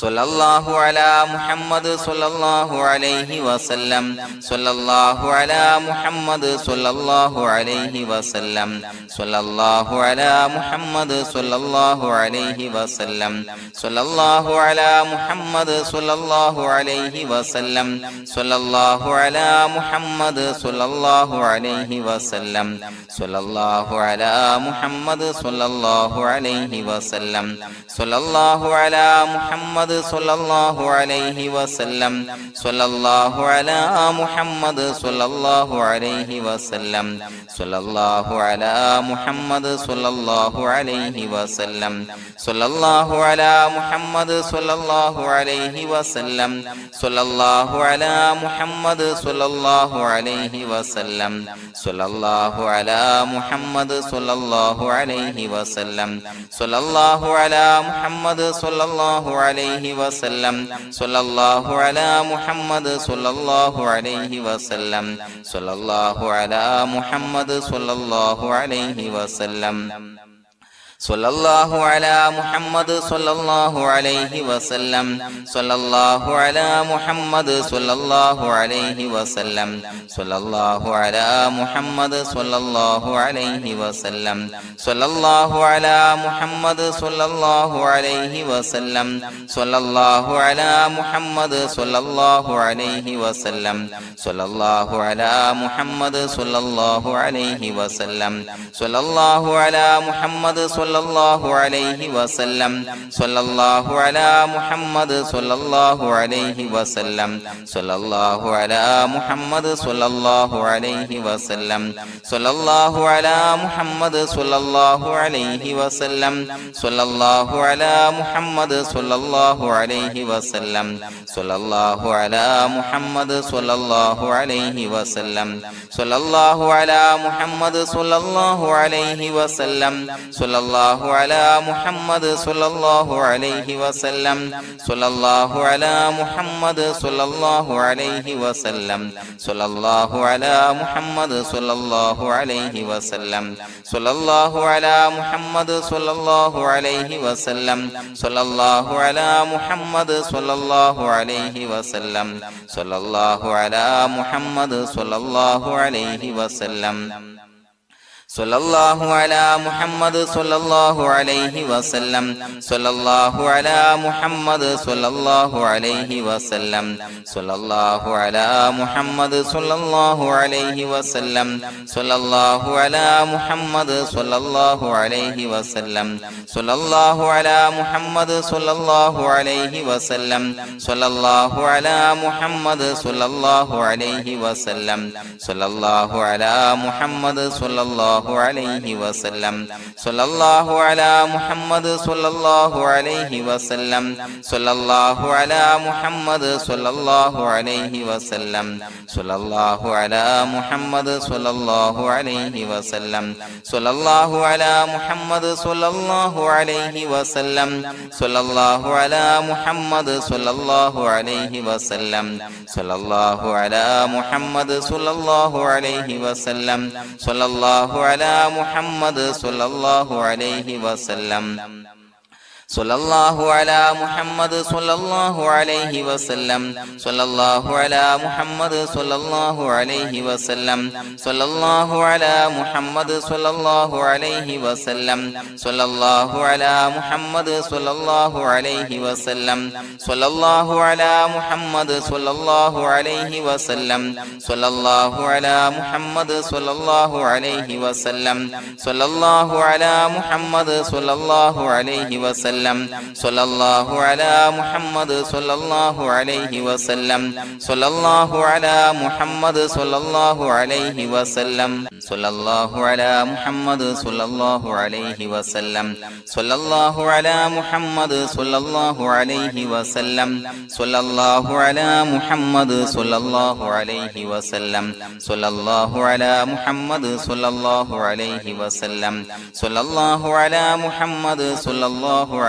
സ്വല്ലല്ലാഹു അലാ മുഹമ്മദ് സ്വല്ലല്ലാഹു അലൈഹി വസല്ലം സ്വല്ലല്ലാഹു അലാ മുഹമ്മദ് സ്വല്ലല്ലാഹു അലൈഹി വസല്ലം സ്വല്ലല്ലാഹു അലാ മുഹമ്മദ് സ്വല്ലല്ലാഹു അലൈഹി വസല്ലം സ്വല്ലല്ലാഹു അലാ മുഹമ്മദ് സ്വല്ലല്ലാഹു അലൈഹി വസല്ലം സ്വല്ലല്ലാഹു അലാ മുഹമ്മദ് സ്വല്ലല്ലാഹു അലൈഹി വസല്ലം സ്വല്ലല്ലാഹു അലാ മുഹമ്മദ് സ്വല്ലല്ലാഹു അലൈഹി വസല്ലം സ്വല്ലല്ലാഹു അലാ മുഹമ്മദ് സ്വല്ലല്ലാഹു അലൈഹി വസല്ലം സ്വല്ലല്ലാഹു അലാ മുഹമ്മദ് സ്വല്ലല്ലാഹു അലൈഹി വസല്ലം സ്വല്ലല്ലാഹു അലാ മുഹമ്മദ് സ്വല്ലല്ലാഹു അലൈഹി വസല്ലം സ്വല്ലല്ലാഹു അലാ മുഹമ്മദ് സ്വല്ലല്ലാഹു അലൈഹി വസല്ലം സ്വല്ലല്ലാഹു അലാ മുഹമ്മദ് സ്വല്ലല്ലാഹു അലൈഹി വസല്ലം സ്വല്ലല്ലാഹു അലാ മുഹമ്മദ് സ്വല്ലല്ലാഹു അലൈഹി വസല്ലം സ്വല്ലല്ലാഹു അലാ മുഹമ്മദ് സ്വല്ലല്ലാഹു അലൈഹി വസല്ലം സ്വല്ലല്ലാഹു അലാ മുഹമ്മദ് സ്വല്ലല്ലാഹു അലൈഹി വസല്ലം സ്വല്ലല്ലാഹു അലാ മുഹമ്മദ് സ്വല്ലല്ലാഹു അലൈഹി വസല്ലം സ്വല്ലല്ലാഹു അലാ മുഹമ്മദ് സ്വല്ലല്ലാഹു അലൈഹി വസല്ലം സ്വല്ലല്ലാഹു അലാ മുഹമ്മദ് സ്വല്ലല്ലാഹു അലൈഹി വസല്ലം സ്വല്ലല്ലാഹു അലാ മുഹമ്മദ് സ്വല്ലല്ലാഹു അലൈഹി വസല്ലം സ്വല്ലല്ലാഹു അലാ മുഹമ്മദ് സ്വല്ലല്ലാഹു അലൈഹി വസല്ലം സ്വല്ലല്ലാഹു അലാ മുഹമ്മദ് സ്വല്ലല്ലാഹു അലൈഹി വസല്ലം സ്വല്ലല്ലാഹു അലാ മുഹമ്മദ് സ്വല്ലല്ലാഹു അലൈഹി വസല്ലം സ്വല്ലല്ലാഹു അലാ മുഹമ്മദ് സ്വല്ലല്ലാഹു അലൈഹി വസല്ലം സ്വല്ലല്ലാഹു അലാ മുഹമ്മദ് സ്വല്ലല്ലാഹു അലൈഹി വസല്ലം സ്വല്ലല്ലാഹു അലാ മുഹമ്മദ് സ്വല്ലല്ലാഹു അലൈഹി വസല്ലം സ്വല്ലല്ലാഹു അലാ മുഹമ്മദ് സ്വല്ലല്ലാഹു അലൈഹി വസല്ലം സ്വല്ലല്ലാഹു അലാ മുഹമ്മദ് സ്വല്ലല്ലാഹു അലൈഹി വസല്ലം സ്വല്ലല്ലാഹു അലാ മുഹമ്മദ് സ്വല്ലല്ലാഹു അലൈഹി വസല്ലം സ്വല്ലല്ലാഹു അലാ മുഹമ്മദ് സ്വല്ലല്ലാഹു അലൈഹി വസല്ലം സ്വല്ലല്ലാഹു അലാ മുഹമ്മദ് സ്വല്ലല്ലാഹു അലൈഹി വസല്ലം സ്വല്ലല്ലാഹു അലാ മുഹമ്മദ് സ്വല്ലല്ലാഹു അലൈഹി വസല്ലം സ്വല്ലല്ലാഹു അലാ മുഹമ്മദ് സ്വല്ലല്ലാഹു അലൈഹി വസല്ലം സ്വല്ലല്ലാഹു അലാ മുഹമ്മദ് സ്വല്ലല്ലാഹു അലൈഹി വസല്ലം സ്വല്ലല്ലാഹു അലാ മുഹമ്മദ് സ്വല്ലല്ലാഹു അലൈഹി വസല്ലം സ്വല്ലല്ലാഹു അലാ മുഹമ്മദ് സ്വല്ലല്ലാഹു അലൈഹി വസല്ലം സ്വല്ലല്ലാഹു അലാ മുഹമ്മദ് സ്വല്ലല്ലാഹു അലൈഹി വസല്ലം സ്വല്ലല്ലാഹു അലാ മുഹമ്മദ് സ്വല്ലല്ലാഹു അലൈഹി വസല്ലം സ്വല്ലല്ലാഹു അലാ മുഹമ്മദ് സ്വല്ലല്ലാഹു അലൈഹി വസല്ലം സ്വല്ലല്ലാഹു അലാ മുഹമ്മദ് സ്വല്ലല്ലാഹു അലൈഹി വസല്ലം സ്വല്ലല്ലാഹു അലാ മുഹമ്മദ് സ്വല്ലല്ലാഹു അലൈഹി വസല്ലം സ്വല്ലല്ലാഹു അലാ മുഹമ്മദ് സ്വല്ലല്ലാഹു അലൈഹി വസല്ലം സ്വല്ലല്ലാഹു അലാ മുഹമ്മദ് സ്വല്ലല്ലാഹു അലൈഹി വസല്ലം സ്വല്ലല്ലാഹു അലാ മുഹമ്മദ് സ്വല്ലല്ലാഹു അലൈഹി വസല്ലം സ്വല്ലല്ലാഹു അലാ മുഹമ്മദ് സ്വല്ലല്ലാഹു അലൈഹി വസല്ലം സ്വല്ലല്ലാഹു അലാ മുഹമ്മദ് സ്വല്ലല്ലാഹു അലൈഹി വസല്ലം സ്വല്ലല്ലാഹു അലാ മുഹമ്മദ് സ്വല്ലല്ലാഹു അലൈഹി വസല്ലം സ്വല്ലല്ലാഹു അലാ മുഹമ്മദ് സ്വല്ലല്ലാഹു അലൈഹി വസല്ലം സ്വല്ലല്ലാഹു അലാ മുഹമ്മദ് സ്വല്ലല്ലാഹു അലൈഹി വസല്ലം സ്വല്ലല്ലാഹു അലാ മുഹമ്മദ് സ്വല്ലല്ലാഹു അലൈഹി വസല്ലം സ്വല്ലല്ലാഹു അലാ മുഹമ്മദ് സ്വല്ലല്ലാഹു അലൈഹി വസല്ലം സ്വല്ലല്ലാഹു അലാ മുഹമ്മദ് സ്വല്ലല്ലാഹു അലൈഹി വസല്ലം സ്വല്ലല്ലാഹു അലാ മുഹമ്മദ് സ്വല്ലല്ലാഹു അലൈഹി വസല്ലം സ്വല്ലല്ലാഹു അലാ മുഹമ്മദ് സ്വല്ലല്ലാഹു അലൈഹി വസല്ലം സ്വല്ലല്ലാഹു അലാ മുഹമ്മദ് സ്വല്ലല്ലാഹു അലൈഹി വസല്ലം സ്വല്ലല്ലാഹു അലാ മുഹമ്മദ് സ്വല്ലല്ലാഹു അലൈഹി വസല്ലം സ്വല്ലല്ലാഹു അലാ മുഹമ്മദ് സ്വല്ലല്ലാഹു അലൈഹി വസല്ലം സ്വല്ലല്ലാഹു അലാ മുഹമ്മദ് സ്വല്ലല്ലാഹു അലൈഹി വസല്ലം സ്വല്ലല്ലാഹു അലാ മുഹമ്മദ് സ്വല്ലല്ലാഹു അലൈഹി വസല്ലം സ്വല്ലല്ലാഹു അലാ മുഹമ്മദ് സ്വല്ലല്ലാഹു അലൈഹി വസല്ലം സ്വല്ലല്ലാഹു അലാ മുഹമ്മദ് സ്വല്ലല്ലാഹു അലൈഹി വസല്ലം സ്വല്ലല്ലാഹു അലാ മുഹമ്മദ് സ്വല്ലല്ലാഹു അലൈഹി വസല്ലം സ്വല്ലല്ലാഹു അലാ മുഹമ്മദ് സ്വല്ലല്ലാഹു അലൈഹി വസല്ലം സ്വല്ലല്ലാഹു അലാ മുഹമ്മദ് സ്വല്ലല്ലാഹു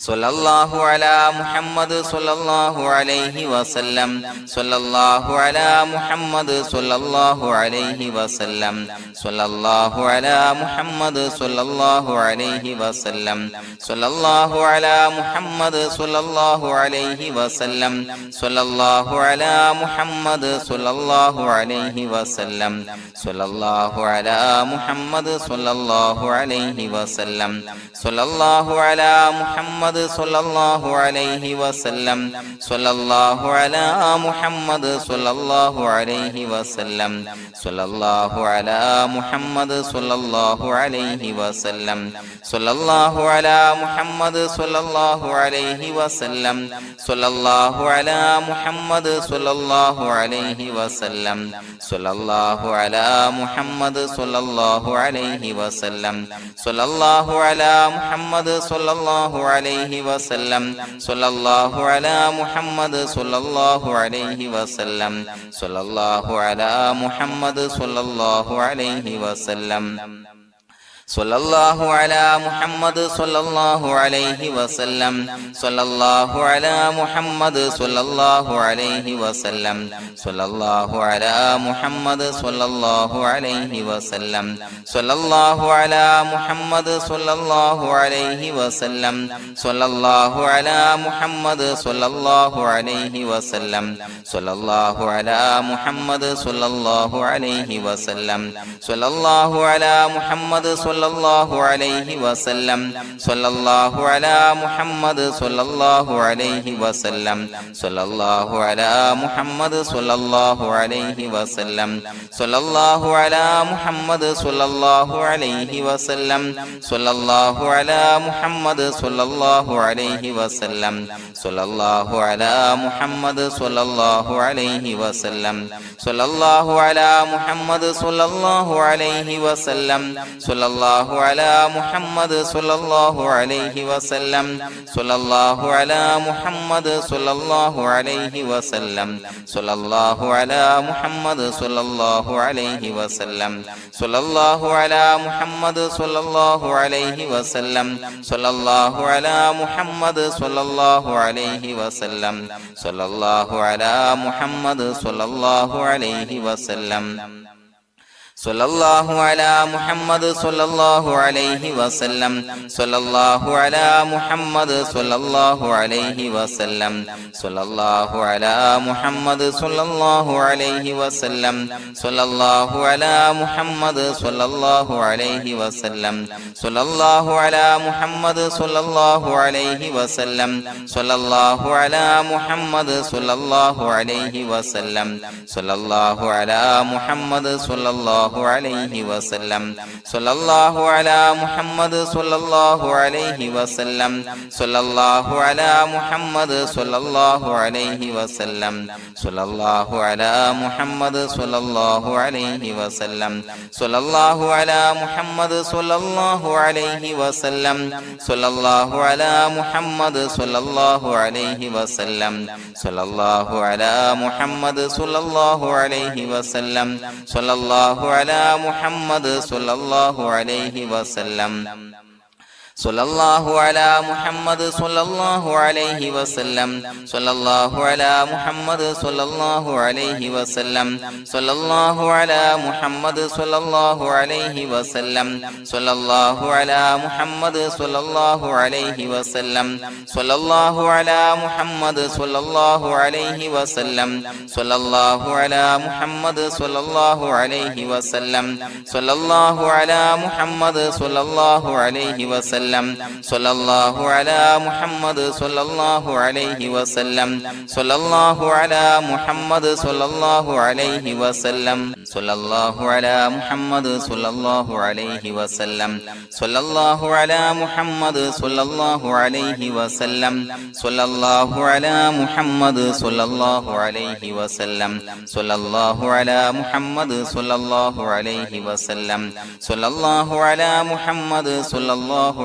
സ്വല്ലല്ലാഹു അലാ മുഹമ്മദ് സ്വല്ലല്ലാഹു അലൈഹി വസല്ലം സ്വല്ലല്ലാഹു അലാ മുഹമ്മദ് സ്വല്ലല്ലാഹു അലൈഹി വസല്ലം സ്വല്ലല്ലാഹു അലാ മുഹമ്മദ് സ്വല്ലല്ലാഹു അലൈഹി വസല്ലം സ്വല്ലല്ലാഹു അലാ മുഹമ്മദ് സ്വല്ലല്ലാഹു അലൈഹി വസല്ലം സ്വല്ലല്ലാഹു അലാ മുഹമ്മദ് സ്വല്ലല്ലാഹു അലൈഹി വസല്ലം സ്വല്ലല്ലാഹു അലാ മുഹമ്മദ് സ്വല്ലല്ലാഹു അലൈഹി വസല്ലം സ്വല്ലല്ലാഹു അലാ മുഹമ്മദ് സ്വല്ലല്ലാഹു അലൈഹി വസല്ലം സ്വല്ലല്ലാഹു അലാ മുഹമ്മദ് സ്വല്ലല്ലാഹു അലൈഹി വസല്ലം സ്വല്ലല്ലാഹു അലാ മുഹമ്മദ് സ്വല്ലല്ലാഹു അലൈഹി വസല്ലം സ്വല്ലല്ലാഹു അലാ മുഹമ്മദ് സ്വല്ലല്ലാഹു അലൈഹി വസല്ലം സ്വല്ലല്ലാഹു അലാ മുഹമ്മദ് സ്വല്ലല്ലാഹു അലൈഹി വസല്ലം സ്വല്ലല്ലാഹു അലാ മുഹമ്മദ് സ്വല്ലല്ലാഹു അലൈഹി വസല്ലം സ്വല്ലല്ലാഹു അലാ മുഹമ്മദ് സ്വല്ലല്ലാഹു അലൈഹി വസല്ലം സ്വല്ലല്ലാഹു അലാ മുഹമ്മദ് സ്വല്ലല്ലാഹു അലൈഹി വസല്ലം സ്വല്ലല്ലാഹു അലാ മുഹമ്മദ് സ്വല്ലല്ലാഹു അലൈഹി വസല്ലം സ്വല്ലല്ലാഹു അലാ മുഹമ്മദ് സ്വല്ലല്ലാഹു അലൈഹി വസല്ലം സ്വല്ലല്ലാഹു അലാ മുഹമ്മദ് സ്വല്ലല്ലാഹു അലൈഹി വസല്ലം സ്വല്ലല്ലാഹു അലാ മുഹമ്മദ് സ്വല്ലല്ലാഹു അലൈഹി വസല്ലം സ്വല്ലല്ലാഹു അലാ മുഹമ്മദ് സ്വല്ലല്ലാഹു അലൈഹി വസല്ലം സ്വല്ലല്ലാഹു അലാ മുഹമ്മദ് സ്വല്ലല്ലാഹു അലൈഹി വസല്ലം സ്വല്ലല്ലാഹു അലാ മുഹമ്മദ് സ്വല്ലല്ലാഹു അലൈഹി വസല്ലം സ്വല്ലല്ലാഹു അലാ മുഹമ്മദ് സ്വല്ലല്ലാഹു അലൈഹി വസല്ലം സ്വല്ലല്ലാഹു അലാ മുഹമ്മദ് സ്വല്ലല്ലാഹു അലൈഹി വസല്ലം സ്വല്ലല്ലാഹു അലാ മുഹമ്മദ് സ്വല്ലല്ലാഹു അലൈഹി വസല്ലം സ്വല്ലല്ലാഹു അലാ മുഹമ്മദ് സ്വല്ലല്ലാഹു അലൈഹി വസല്ലം സ്വല്ലല്ലാഹു അലാ മുഹമ്മദ് സ്വല്ലല്ലാഹു അലൈഹി വസല്ലം സ്വല്ലല്ലാഹു അലാ മുഹമ്മദ് സ്വല്ലല്ലാഹു അലൈഹി വസല്ലം സ്വല്ലല്ലാഹു അലാ മുഹമ്മദ് സ്വല്ലല്ലാഹു അലൈഹി വസല്ലം സ്വല്ലല്ലാഹു അലാ മുഹമ്മദ് സ്വല്ലല്ലാഹു അലൈഹി വസല്ലം സ്വല്ലല്ലാഹു അലാ മുഹമ്മദ് സ്വല്ലല്ലാഹു അലൈഹി വസല്ലം സ്വല്ലല്ലാഹു അലാ മുഹമ്മദ് സ്വല്ലല്ലാഹു അലൈഹി വസല്ലം സ്വല്ലല്ലാഹു അലാ മുഹമ്മദ് സ്വല്ലല്ലാഹു അലൈഹി വസല്ലം സ്വല്ലല്ലാഹു അലാ മുഹമ്മദ് സ്വല്ലല്ലാഹു അലൈഹി വസല്ലം സ്വല്ലല്ലാഹു അലാ മുഹമ്മദ് സ്വല്ലല്ലാഹു അലൈഹി വസല്ലം സ്വല്ലല്ലാഹു അലാ മുഹമ്മദ് സ്വല്ലല്ലാഹു അലൈഹി വസല്ലം സ്വല്ലല്ലാഹു അലാ മുഹമ്മദ് സ്വല്ലല്ലാഹു അലൈഹി വസല്ലം സ്വല്ലല്ലാഹു അലാ മുഹമ്മദ് സ്വല്ലല്ലാഹു അലൈഹി വസല്ലം സ്വല്ലല്ലാഹു അലാ മുഹമ്മദ് സ്വല്ലല്ലാഹു അലൈഹി വസല്ലം സ്വല്ലല്ലാഹു അലാ മുഹമ്മദ് സ്വല്ലല്ലാഹു അലൈഹി വസല്ലം സ്വല്ലല്ലാഹു അലാ മുഹമ്മദ് സ്വല്ലല്ലാഹു അലൈഹി വസല്ലം സ്വല്ലല്ലാഹു അലാ മുഹമ്മദ് സ്വല്ലല്ലാഹു അലൈഹി വസല്ലം സ്വല്ലല്ലാഹു അലാ മുഹമ്മദ് സ്വല്ലല്ലാഹു അലൈഹി വസല്ലം സ്വല്ലല്ലാഹു അലാ മുഹമ്മദ് സ്വല്ലല്ലാഹു അലൈഹി വസല്ലം സ്വല്ലല്ലാഹു അലാ മുഹമ്മദ് സ്വല്ലല്ലാഹു അലൈഹി വസല്ലം സ്വല്ലല്ലാഹു അലാ മുഹമ്മദ് സ്വല്ലല്ലാഹു അലൈഹി വസല്ലം സ്വല്ലല്ലാഹു അലാ മുഹമ്മദ് സ്വല്ലല്ലാഹു അലൈഹി വസല്ലം സ്വല്ലല്ലാഹു അലാ മുഹമ്മദ് സ്വല്ലല്ലാഹു അലൈഹി വസല്ലം സ്വല്ലല്ലാഹു അലാ മുഹമ്മദ് സ്വല്ലല്ലാഹു അലൈഹി വസല്ലം സ്വല്ലല്ലാഹു അലാ മുഹമ്മദ് സ്വല്ലല്ലാഹു അലൈഹി വസല്ലം സ്വല്ലല്ലാഹു അലാ മുഹമ്മദ് സ്വല്ലല്ലാഹു അലൈഹി വസല്ലം സ്വല്ലല്ലാഹു അലാ മുഹമ്മദ് സ്വല്ലല്ലാഹു അലൈഹി വസല്ലം സ്വല്ലല്ലാഹു അലാ മുഹമ്മദ് സ്വല്ലല്ലാഹു അലൈഹി വസല്ലം സ്വല്ലല്ലാഹു അലാ മുഹമ്മദ് സ്വല്ലല്ലാഹു അലൈഹി വസല്ലം സ്വല്ലല്ലാഹു അലാ മുഹമ്മദ് സ്വല്ലല്ലാഹു അലൈഹി വസല്ലം സ്വല്ലല്ലാഹു അലാ മുഹമ്മദ് സ്വല്ലല്ലാഹു അലൈഹി വസല്ലം സ്വല്ലല്ലാഹു അലാ മുഹമ്മദ് സ്വല്ലല്ലാഹു അലൈഹി വസല്ലം സ്വല്ലല്ലാഹു അലാ മുഹമ്മദ് സ്വല്ലല്ലാഹു അലൈഹി വസല്ലം സ്വല്ലല്ലാഹു അലാ മുഹമ്മദ് സ്വല്ലല്ലാഹു അലൈഹി വസല്ലം സ്വല്ലല്ലാഹു അലാ മുഹമ്മദ് സ്വല്ലല്ലാഹു അലൈഹി വസല്ലം സ്വല്ലല്ലാഹു അലാ മുഹമ്മദ് സ്വല്ലല്ലാഹു അലൈഹി വസല്ലം സ്വല്ലല്ലാഹു അലാ മുഹമ്മദ് സ്വല്ലല്ലാഹു അലൈഹി വസല്ലം സ്വല്ലല്ലാഹു അലാ മുഹമ്മദ് സ്വല്ലല്ലാഹു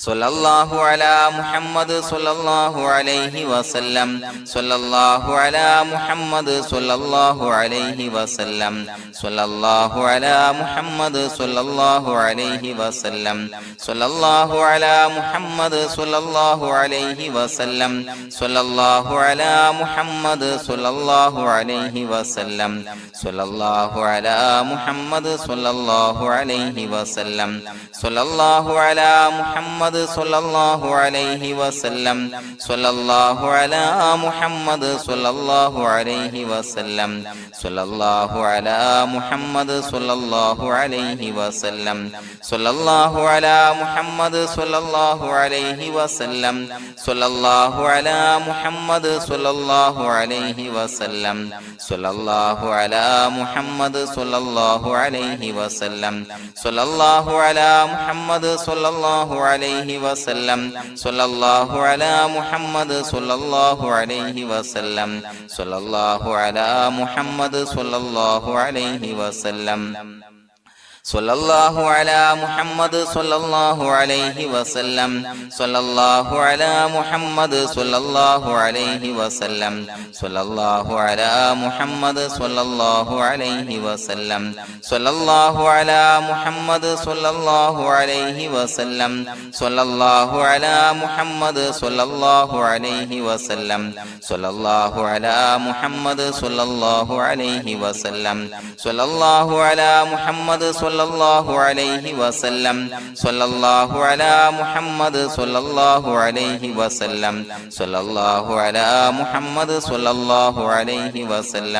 സ്വല്ലല്ലാഹു അലാ മുഹമ്മദ് സ്വല്ലല്ലാഹു അലൈഹി വസല്ലം സ്വല്ലല്ലാഹു അലാ മുഹമ്മദ് സ്വല്ലല്ലാഹു അലൈഹി വസല്ലം സ്വല്ലല്ലാഹു അലാ മുഹമ്മദ് സ്വല്ലല്ലാഹു അലൈഹി വസല്ലം സ്വല്ലല്ലാഹു അലാ മുഹമ്മദ് സ്വല്ലല്ലാഹു അലൈഹി വസല്ലം സ്വല്ലല്ലാഹു അലാ മുഹമ്മദ് സ്വല്ലല്ലാഹു അലൈഹി വസല്ലം സ്വല്ലല്ലാഹു അലാ മുഹമ്മദ് സ്വല്ലല്ലാഹു അലൈഹി വസല്ലം സ്വല്ലല്ലാഹു അലാ മുഹമ്മദ് സ്വല്ലല്ലാഹു അലൈഹി വസല്ലം സ്വല്ലല്ലാഹു അലാ മുഹമ്മദ് സ്വല്ലല്ലാഹു അലൈഹി വസല്ലം സ്വല്ലല്ലാഹു അലാ മുഹമ്മദ് സ്വല്ലല്ലാഹു അലൈഹി വസല്ലം സ്വല്ലല്ലാഹു അലാ മുഹമ്മദ് സ്വല്ലല്ലാഹു അലൈഹി വസല്ലം സ്വല്ലല്ലാഹു അലാ മുഹമ്മദ് സ്വല്ലല്ലാഹു അലൈഹി വസല്ലം സ്വല്ലല്ലാഹു അലാ മുഹമ്മദ് സ്വല്ലല്ലാഹു അലൈഹി വസല്ലം സ്വല്ലല്ലാഹു അലാ മുഹമ്മദ് സ്വല്ലല്ലാഹു അലൈഹി വസല്ലം സ്വല്ലല്ലാഹു അലാ മുഹമ്മദ് സ്വല്ലല്ലാഹു അലൈഹി വസല്ലം സ്വല്ലല്ലാഹു അലാ മുഹമ്മദ് സ്വല്ലല്ലാഹു അലൈഹി വസല്ലം സ്വല്ലല്ലാഹു അലാ മുഹമ്മദ് സ്വല്ലല്ലാഹു അലൈഹി വസല്ലം സ്വല്ലല്ലാഹു അലാ മുഹമ്മദ് സ്വല്ലല്ലാഹു അലൈഹി വസല്ലം സ്വല്ലല്ലാഹു അലാ മുഹമ്മദ് സ്വല്ലല്ലാഹു അലൈഹി വസല്ലം സ്വല്ലല്ലാഹു അലാ മുഹമ്മദ് സ്വല്ലല്ലാഹു അലൈഹി വസല്ലം സ്വല്ലല്ലാഹു അലാ മുഹമ്മദ് സ്വല്ലല്ലാഹു അലൈഹി വസല്ലം സ്വല്ലല്ലാഹു അലാ മുഹമ്മദ് സ്വല്ലല്ലാഹു അലൈഹി വസല്ലം സ്വല്ലല്ലാഹു അലാ മുഹമ്മദ് സ്വല്ലല്ലാഹു അലൈഹി വസല്ലം സ്വല്ലല്ലാഹു അലാ മുഹമ്മദ് സ്വല്ലല്ലാഹു അലൈഹി വസല്ലം സ്വല്ലല്ലാഹു അലാ മുഹമ്മദ് സ്വല്ലല്ലാഹു അലൈഹി വസല്ലം സ്വല്ലല്ലാഹു അലാ മുഹമ്മദ് സ്വല്ലല്ലാഹു അലൈഹി വസല്ലം സ്വല്ലല്ലാഹു അലാ മുഹമ്മദ് സ്വല്ലല്ലാഹു അലൈഹി വസല്ലം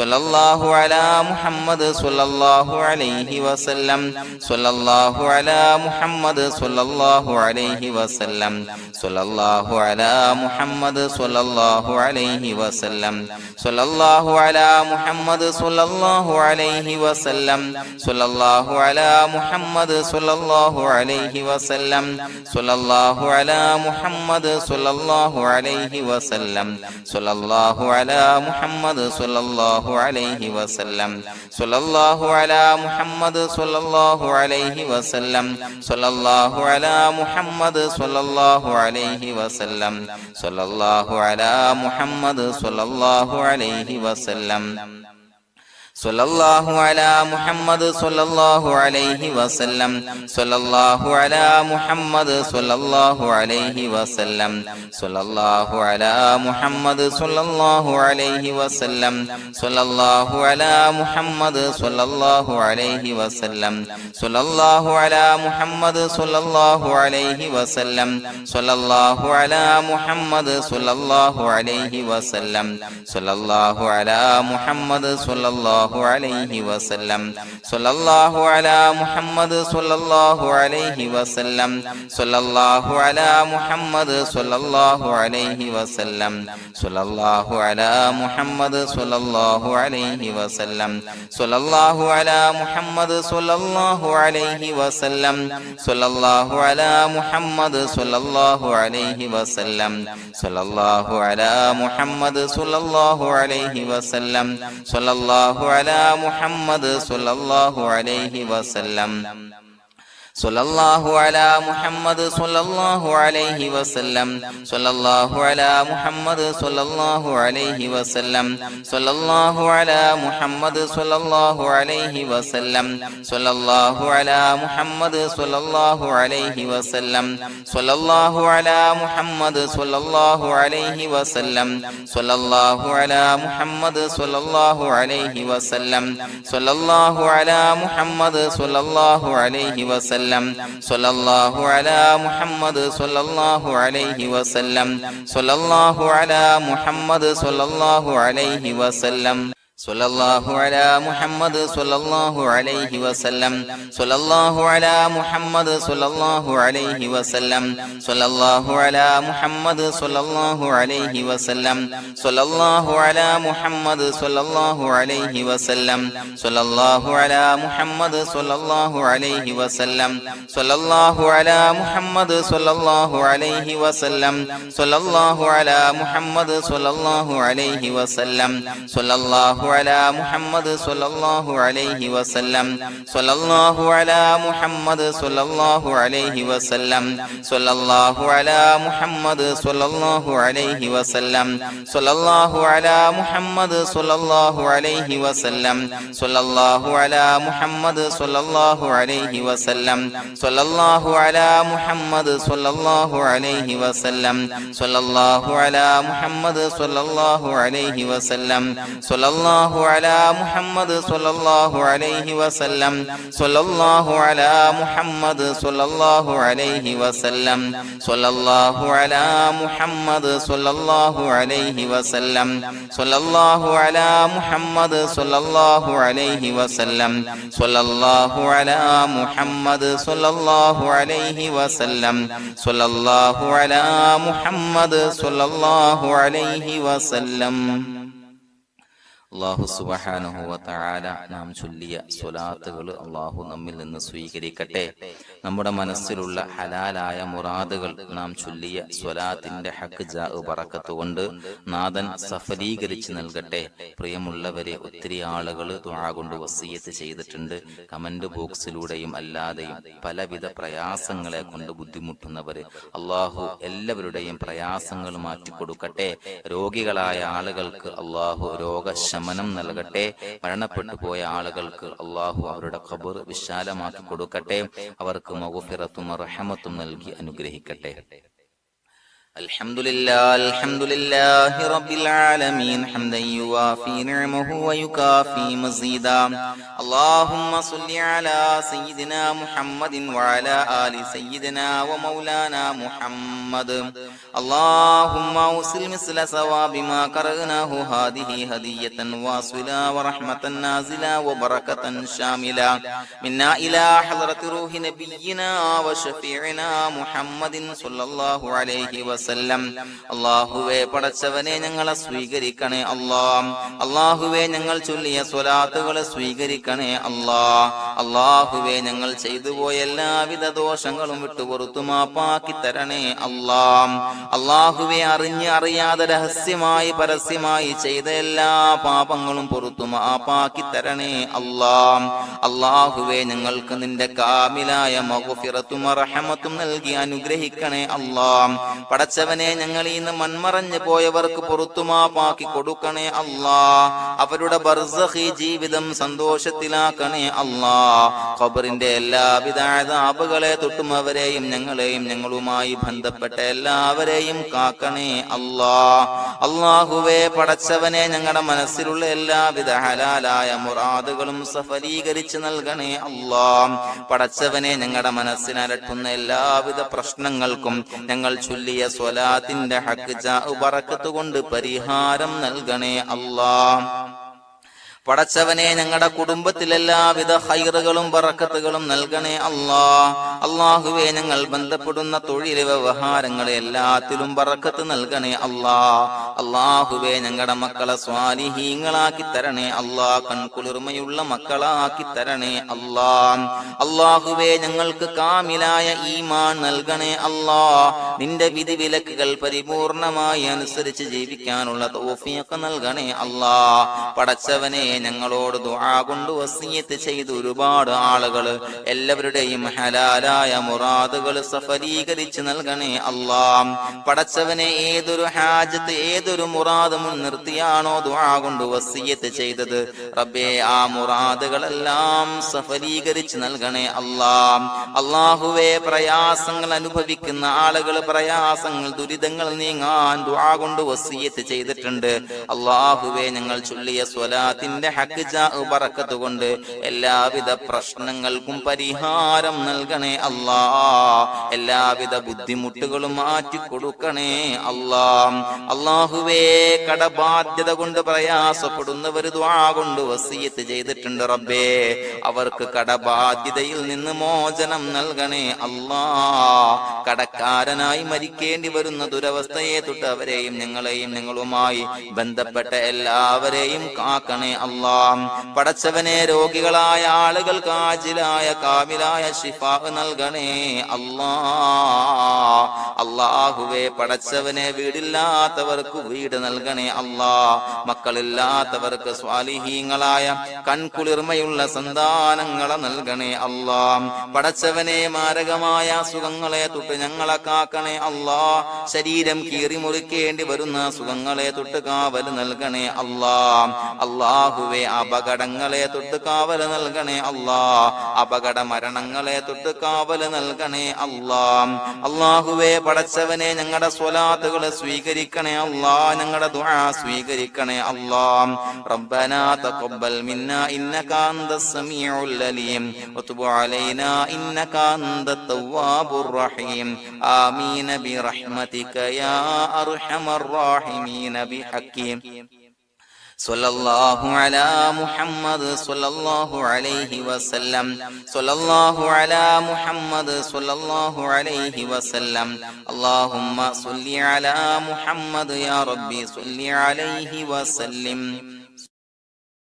സ്വല്ലല്ലാഹു അലാ മുഹമ്മദ് സ്വല്ലല്ലാഹു അലൈഹി വസല്ലം സ്വല്ലല്ലാഹു അലാ മുഹമ്മദ് സ്വല്ലല്ലാഹു അലൈഹി വസല്ലം സ്വല്ലല്ലാഹു അലാ മുഹമ്മദ് സ്വല്ലല്ലാഹു അലൈഹി വസല്ലം സ്വല്ലല്ലാഹു അലാ മുഹമ്മദ് സ്വല്ലല്ലാഹു അലൈഹി വസല്ലം സ്വല്ലല്ലാഹു അലാ മുഹമ്മദ് സ്വല്ലല്ലാഹു അലൈഹി വസല്ലം സ്വല്ലല്ലാഹു അലാ മുഹമ്മദ് സ്വല്ലല്ലാഹു അലൈഹി വസല്ലം സ്വല്ലല്ലാഹു അലാ മുഹമ്മദ് സ്വല്ലല്ലാഹു അലൈഹി വസല്ലം സ്വല്ലല്ലാഹു അലാ മുഹമ്മദ് സ്വല്ലല്ലാഹു അലൈഹി വസല്ലം സ്വല്ലല്ലാഹു അലാ മുഹമ്മദ് സ്വല്ലല്ലാഹു അലൈഹി വസല്ലം സ്വല്ലല്ലാഹു അലാ മുഹമ്മദ് സ്വല്ലല്ലാഹു അലൈഹി വസല്ലം സ്വല്ലല്ലാഹു അലാ മുഹമ്മദ് സ്വല്ലല്ലാഹു അലൈഹി വസല്ലം സ്വല്ലല്ലാഹു അലാ മുഹമ്മദ് സ്വല്ലല്ലാഹു അലൈഹി വസല്ലം സ്വല്ലല്ലാഹു അലാ മുഹമ്മദ് സ്വല്ലല്ലാഹു അലൈഹി വസല്ലം സ്വല്ലല്ലാഹു അലാ മുഹമ്മദ് സ്വല്ലല്ലാഹു അലൈഹി വസല്ലം സ്വല്ലല്ലാഹു അലാ മുഹമ്മദ് സ്വല്ലല്ലാഹു അലൈഹി വസല്ലം സ്വല്ലല്ലാഹു അലാ മുഹമ്മദ് സ്വല്ലല്ലാഹു അലൈഹി വസല്ലം സ്വല്ലല്ലാഹു അലാ മുഹമ്മദ് സ്വല്ലല്ലാഹു അലൈഹി വസല്ലം സ്വല്ലല്ലാഹു അലാ മുഹമ്മദ് സ്വല്ലല്ലാഹു അലൈഹി വസല്ലം സ്വല്ലല്ലാഹു അലാ മുഹമ്മദ് സ്വല്ലല്ലാഹു അലൈഹി വസല്ലം സ്വല്ലല്ലാഹു അലാ മുഹമ്മദ് സ്വല്ലല്ലാഹു അലൈഹി വസല്ലം സ്വല്ലല്ലാഹു അലാ മുഹമ്മദ് സ്വല്ലല്ലാഹു അലൈഹി വസല്ലം സ്വല്ലല്ലാഹു അലാ മുഹമ്മദ് സ്വല്ലല്ലാഹു അലൈഹി വസല്ലം സ്വല്ലല്ലാഹു അലാ മുഹമ്മദ് സ്വല്ലല്ലാഹു അലൈഹി വസല്ലം സ്വല്ലല്ലാഹു അലാ മുഹമ്മദ് സ്വല്ലല്ലാഹു അലൈഹി വസല്ലം സ്വല്ലല്ലാഹു അലാ മുഹമ്മദ് സ്വല്ലല്ലാഹു അലൈഹി വസല്ലം സ്വല്ലല്ലാഹു അലാ മുഹമ്മദ് സ്വല്ലല്ലാഹു അലൈഹി വസല്ലം സ്വല്ലല്ലാഹു അലാ മുഹമ്മദ് സ്വല്ലല്ലാഹു അലൈഹി വസല്ലം സ്വല്ലല്ലാഹു അലാ മുഹമ്മദ് സ്വല്ലല്ലാഹു അലൈഹി വസല്ലം സ്വല്ലല്ലാഹു അലാ മുഹമ്മദ് സ്വല്ലല്ലാഹു അലൈഹി വസല്ലം സ്വല്ലല്ലാഹു അലാ മുഹമ്മദ് സ്വല്ലല്ലാഹു അലൈഹി വസല്ലം സ്വല്ലല്ലാഹു അലാ മുഹമ്മദ് സ്വല്ലല്ലാഹു അലൈഹി വസല്ലം സ്വല്ലല്ലാഹു അലാ മുഹമ്മദ് സ്വല്ലല്ലാഹു അലൈഹി വസല്ലം സ്വല്ലല്ലാഹു അലാ മുഹമ്മദ് സ്വല്ലല്ലാഹു അലൈഹി വസല്ലം സ്വല്ലല്ലാഹു അലാ മുഹമ്മദ് സ്വല്ലല്ലാഹു അലൈഹി വസല്ലം സ്വല്ലല്ലാഹു അലാ മുഹമ്മദ് സ്വല്ലല്ലാഹു അലൈഹി വസല്ലം സ്വല്ലല്ലാഹു അലാ മുഹമ്മദ് സ്വല്ലല്ലാഹു അലൈഹി വസല്ലം സ്വല്ലല്ലാഹു അലാ മുഹമ്മദ് സ്വല്ലല്ലാഹു അലൈഹി വസല്ലം സ്വല്ലല്ലാഹു അലാ മുഹമ്മദ് സ്വല്ലല്ലാഹു അലൈഹി വസല്ലം സ്വല്ലല്ലാഹു അലാ മുഹമ്മദ് സ്വല്ലല്ലാഹു അലൈഹി വസല്ലം സ്വല്ലല്ലാഹു അലാ മുഹമ്മദ് സ്വല്ലല്ലാഹു അലൈഹി വസല്ലം സ്വല്ലല്ലാഹു അലാ മുഹമ്മദ് സ്വല്ലല്ലാഹു അലൈഹി വസല്ലം സ്വല്ലല്ലാഹു അലാ മുഹമ്മദ് സ്വല്ലല്ലാഹു അലൈഹി വസല്ലം സ്വല്ലല്ലാഹു അലാ മുഹമ്മദ് സ്വല്ലല്ലാഹു അലൈഹി വസല്ലം സ്വല്ലല്ലാഹു അലാ മുഹമ്മദ് സ്വല്ലല്ലാഹു അലൈഹി വസല്ലം സ്വല്ലല്ലാഹു അലാ മുഹമ്മദ് സ്വല്ലല്ലാഹു അലൈഹി വസല്ലം സ്വല്ലല്ലാഹു അലാ മുഹമ്മദ് സ്വല്ലല്ലാഹു അലൈഹി വസല്ലം സ്വല്ലല്ലാഹു അലാ മുഹമ്മദ് സ്വല്ലല്ലാഹു അലൈഹി വസല്ലം സ്വല്ലല്ലാഹു അലാ മുഹമ്മദ് സ്വല്ലല്ലാഹു അലൈഹി വസല്ലം സ്വല്ലല്ലാഹു അലാ മുഹമ്മദ് സ്വല്ലല്ലാഹു അലൈഹി വസല്ലം സ്വല്ലല്ലാഹു അലാ മുഹമ്മദ് സ്വല്ലല്ലാഹു അലൈഹി വസല്ലം സ്വല്ലല്ലാഹു അലാ മുഹമ്മദ് സ്വല്ലല്ലാഹു അലൈഹി വസല്ലം. അല്ലാഹു സുബ്ഹാനഹു വ തആല നാം ചൊല്ലിയ സ്വലാത്തുകൾ അല്ലാഹു നമ്മിൽ നിന്ന് സ്വീകരിക്കട്ടെ. നമ്മുടെ മനസ്സിലുള്ള ഹലാലായ മുറാദുകൾ നാം ചൊല്ലിയ സ്വലാത്തിന്റെ ഹഖ് ജാ ബറക്കത്ത് കൊണ്ട് നാഥൻ സഫലീകരിച്ച് നൽകട്ടെ. പ്രിയമുള്ളവരെ, ഒത്തിരി ആളുകൾ ദുആ കൊണ്ട് വസിയത്ത് ചെയ്തിട്ടുണ്ട്. കമന്റ് ബോക്സിലൂടെയും അല്ലാതെയും പലവിധ പ്രയാസങ്ങളെ കൊണ്ട് ബുദ്ധിമുട്ടുന്നവര് അല്ലാഹു എല്ലാവരുടെയും പ്രയാസങ്ങൾ മാറ്റിക്കൊടുക്കട്ടെ. രോഗികളായ ആളുകൾക്ക് അല്ലാഹു രോഗശമനം നൽകട്ടെ. മരണപ്പെട്ടു പോയ ആളുകൾക്ക് അല്ലാഹു അവരുടെ ഖബർ വിശാലമാക്കി കൊടുക്കട്ടെ. അവർക്ക് മഗ്ഫിറത്തും റഹ്മത്തും നൽകി അനുഗ്രഹിക്കട്ടെ. അൽഹംദുലില്ലാഹി റബ്ബിൽ ആലമീൻ ഹംദൻ യുവാഫി നിഅമഹു വയുകാഫി മസീദാ. അല്ലാഹുമ്മ സ്വല്ലി അലാ സയ്യിദിനാ മുഹമ്മദിൻ വഅലാ ആലി സയ്യിദിനാ വമൗലാനാ മുഹമ്മദ്. അല്ലാഹുമ്മ ഉസിൽ മിസ്ല സവാബി മാ ഖറഅനാഹു ഹാദിഹി ഹദിയതൻ വാസിലാ വറഹ്മതൻ നാസിലാ വബറകതൻ ശാമിലാ മിന്നാ ഇലാ ഹളറത്തി റൂഹി നബിയിനാ വശഫീഇനാ മുഹമ്മദിൻ സ്വല്ലല്ലാഹു അലൈഹി വസല്ലം. അല്ലാഹുവേ, പടച്ചവനെ ഞങ്ങളെ സ്വീകരിക്കണേ അല്ലാ. അല്ലാഹുവേ, ഞങ്ങൾ ചൊല്ലിയ സ്വലാത്തുകളെ സ്വീകരിക്കണേ അല്ലാ. അല്ലാഹുവേ, ഞങ്ങൾ ചെയ്തു പോയ എല്ലാവിധ ദോഷങ്ങളും വിട്ടുപുറത്തു മാപ്പാക്കി തരണേ അല്ലാ. അല്ലാഹുവേ, അറിഞ്ഞ് അറിയാതെ രഹസ്യമായി പരസ്യമായി ചെയ്ത എല്ലാ പാപങ്ങളും പുറത്തു മാപ്പാക്കി തരണേ അല്ലാ. അല്ലാഹുവേ, ഞങ്ങൾക്ക് നിന്റെ കാമിലായ മഗ്ഫിറത്തും റഹ്മത്തും നൽകി അനുഗ്രഹിക്കണേ അല്ലാ. പടച്ചവനെ, ഞങ്ങൾ ഇന്ന് മൺമറഞ്ഞു പോയവർക്ക് പുറത്തുമാപ്പാക്കി കൊടുക്കണേ അല്ലാ. അവരുടെ ബർസഖി ജീവിതം സന്തോഷത്തിലാക്കണേ അല്ലാ. ഖബറിന്റെ എല്ലാവിധ അദാബുകളെ തൊട്ടും അവരെയും ഞങ്ങളെയും ഞങ്ങളുമായി ബന്ധപ്പെട്ട എല്ലാവരെയും കാക്കണേ അല്ലാ. അല്ലാഹുവേ, പടച്ചവനെ, ഞങ്ങളുടെ മനസ്സിലുള്ള എല്ലാവിധ ഹലാലായ മുറാദുകളും സഫലീകരിച്ച് നൽകണേ അല്ലാ. പടച്ചവനെ, ഞങ്ങളുടെ മനസ്സിനലട്ടുന്ന എല്ലാവിധ പ്രശ്നങ്ങൾക്കും ഞങ്ങൾ ചൊല്ലിയ സ്വലാത്തിന്റെ ഹഖ് ജാ ബറക്കത്ത് കൊണ്ട് പരിഹാരം നൽകണേ അല്ലാ. പടച്ചവനെ, ഞങ്ങളുടെ കുടുംബത്തിൽ എല്ലാവിധ ഖൈറുകളും ബറക്കത്തുകളും നൽകണേ അല്ലാ. അല്ലാഹുവേ, ഞങ്ങൾ ബന്ധപ്പെടുന്ന തൊഴിൽ വ്യവഹാരങ്ങളെ എല്ലാത്തിലും ബറക്കത്ത് നൽകണേ അല്ലാ. അല്ലാഹുവേ, ഞങ്ങളുടെ മക്കളെ സ്വാലിഹീങ്ങളാക്കി തരണേ അല്ലാ. കൺകുളിർമയുള്ള മക്കളാക്കി തരണേ അല്ലാ. അല്ലാഹുവേ, ഞങ്ങൾക്ക് കാമിലായ ഈമാൻ നൽകണേ അല്ലാ. നിന്റെ വിധി വിലക്കുകൾ പരിപൂർണമായി അനുസരിച്ച് ജീവിക്കാനുള്ള തൗഫീഖ് നൽകണേ അല്ലാ. പടച്ചവനെ, ഞങ്ങളോട് ദുആ കൊണ്ട് വസിയത്ത് ചെയ്ത് ഒരുപാട് ആളുകൾ എല്ലാവരുടെയും ഹലാലായ മുറാദുകൾ സഫലീകരിച്ച് നൽകണേ അല്ലാ. പടച്ചവനെ, ഏതൊരു ഹാജത്ത് ഏതൊരു മുറാദ് മുൻനിർത്തിയാണോ ദുആ കൊണ്ട് വസിയത്ത് ചെയ്തത്, റബ്ബേ, ആ മുറാദുകളെല്ലാം സഫലീകരിച്ച് നൽകണേ അല്ലാ. അല്ലാഹുവേ, പ്രയാസങ്ങൾ അനുഭവിക്കുന്ന ആളുകൾ പ്രയാസങ്ങൾ ദുരിതങ്ങൾ നീങ്ങാൻ ദുആ കൊണ്ട് വസിയത്ത് ചെയ്തിട്ടുണ്ട്. അല്ലാഹുവേ, ഞങ്ങൾ ചൊല്ലിയ സ്വലാത്തിന്റെ ഹഖ് ജാ ബറക്കത്ത് കൊണ്ട് എല്ലാവിധ പ്രശ്നങ്ങൾക്കും പരിഹാരം നൽകണേ അല്ലാ. എല്ലാവിധ ബുദ്ധിമുട്ടുകളും മാറ്റിക്കൊടുക്കണേ അല്ലാ. അല്ലാഹുവേ, കടബാധ്യത കൊണ്ട് പ്രയാസപ്പെടുന്നവർ ദുആ കൊണ്ട് വസിയത്ത് ചെയ്തിട്ടുണ്ട്. റബ്ബേ, അവർക്ക് കടബാധ്യതയിൽ നിന്ന് മോചനം നൽകണേ അല്ലാ. കടക്കാരനായി മരിക്കേണ്ടി വരുന്ന ദുരവസ്ഥയെ തൊട്ട് അവരെയും ഞങ്ങളെയും ഞങ്ങളുമായി ബന്ധപ്പെട്ട എല്ലാവരെയും കാക്കണേ അല്ലാ. അല്ലാഹ്. പടച്ചവനെ രോഗികളായ ആളുകൾക്ക് ആജിലായ കാമിലായ ശിഫാ നൽകണേ അല്ലാഹ്. അല്ലാഹുവേ പടച്ചവനെ വീടില്ലാത്തവർക്ക് വീട് നൽകണേ അല്ലാഹ്. മക്കളില്ലാത്തവർക്ക് സ്വാലിഹീങ്ങളായ കൺകുളിർമയുള്ള സന്താനങ്ങളെ നൽകണേ അല്ലാഹ്. പടച്ചവനെ മാരകമായ അസുഖങ്ങളെ തൊട്ട് ഞങ്ങളെ കാക്കണേ അല്ലാഹ്. ശരീരം കീറി മുറിക്കേണ്ടി വരുന്ന അസുഖങ്ങളെ തൊട്ട് കാവൽ നൽകണേ അല്ലാഹ്. അല്ലാഹുവേ അപകടങ്ങളെ തൊട്ട് കാവൽ നൽകണേ അല്ലാഹ്. അപകട മരണങ്ങളെ തൊട്ട് കാവൽ നൽകണേ അല്ലാഹ്. അല്ലാഹുവേ പടച്ചവനെ ഞങ്ങളുടെ സ്വലാത്തുകൾ സ്വീകരിക്കണേ അല്ലാഹ്. ഞങ്ങളുടെ ദുആ സ്വീകരിക്കണേ അല്ലാഹ്. റബ്ബനാ തഖബ്ബൽ മിന്നാ ഇന്നക അൻതസ് സമീഉൽ അലീം വതുബ് അലൈനാ ഇന്നക അൻതത് തവ്വാബുർ റഹീം. ആമീൻ ബിറഹ്മതിക യാ അർഹമർ റഹീമീൻ ബിഹഖി സ്വല്ലല്ലാഹു അലാ മുഹമ്മദ് സ്വല്ലല്ലാഹു അലൈഹി വസല്ലം. സ്വല്ലല്ലാഹു അലാ മുഹമ്മദ് സ്വല്ലല്ലാഹു അലൈഹി വസല്ലം. അല്ലാഹുമ്മ സ്വല്ലി അലാ മുഹമ്മദ് യാ റബ്ബി സ്വല്ലി അലൈഹി വസല്ലം.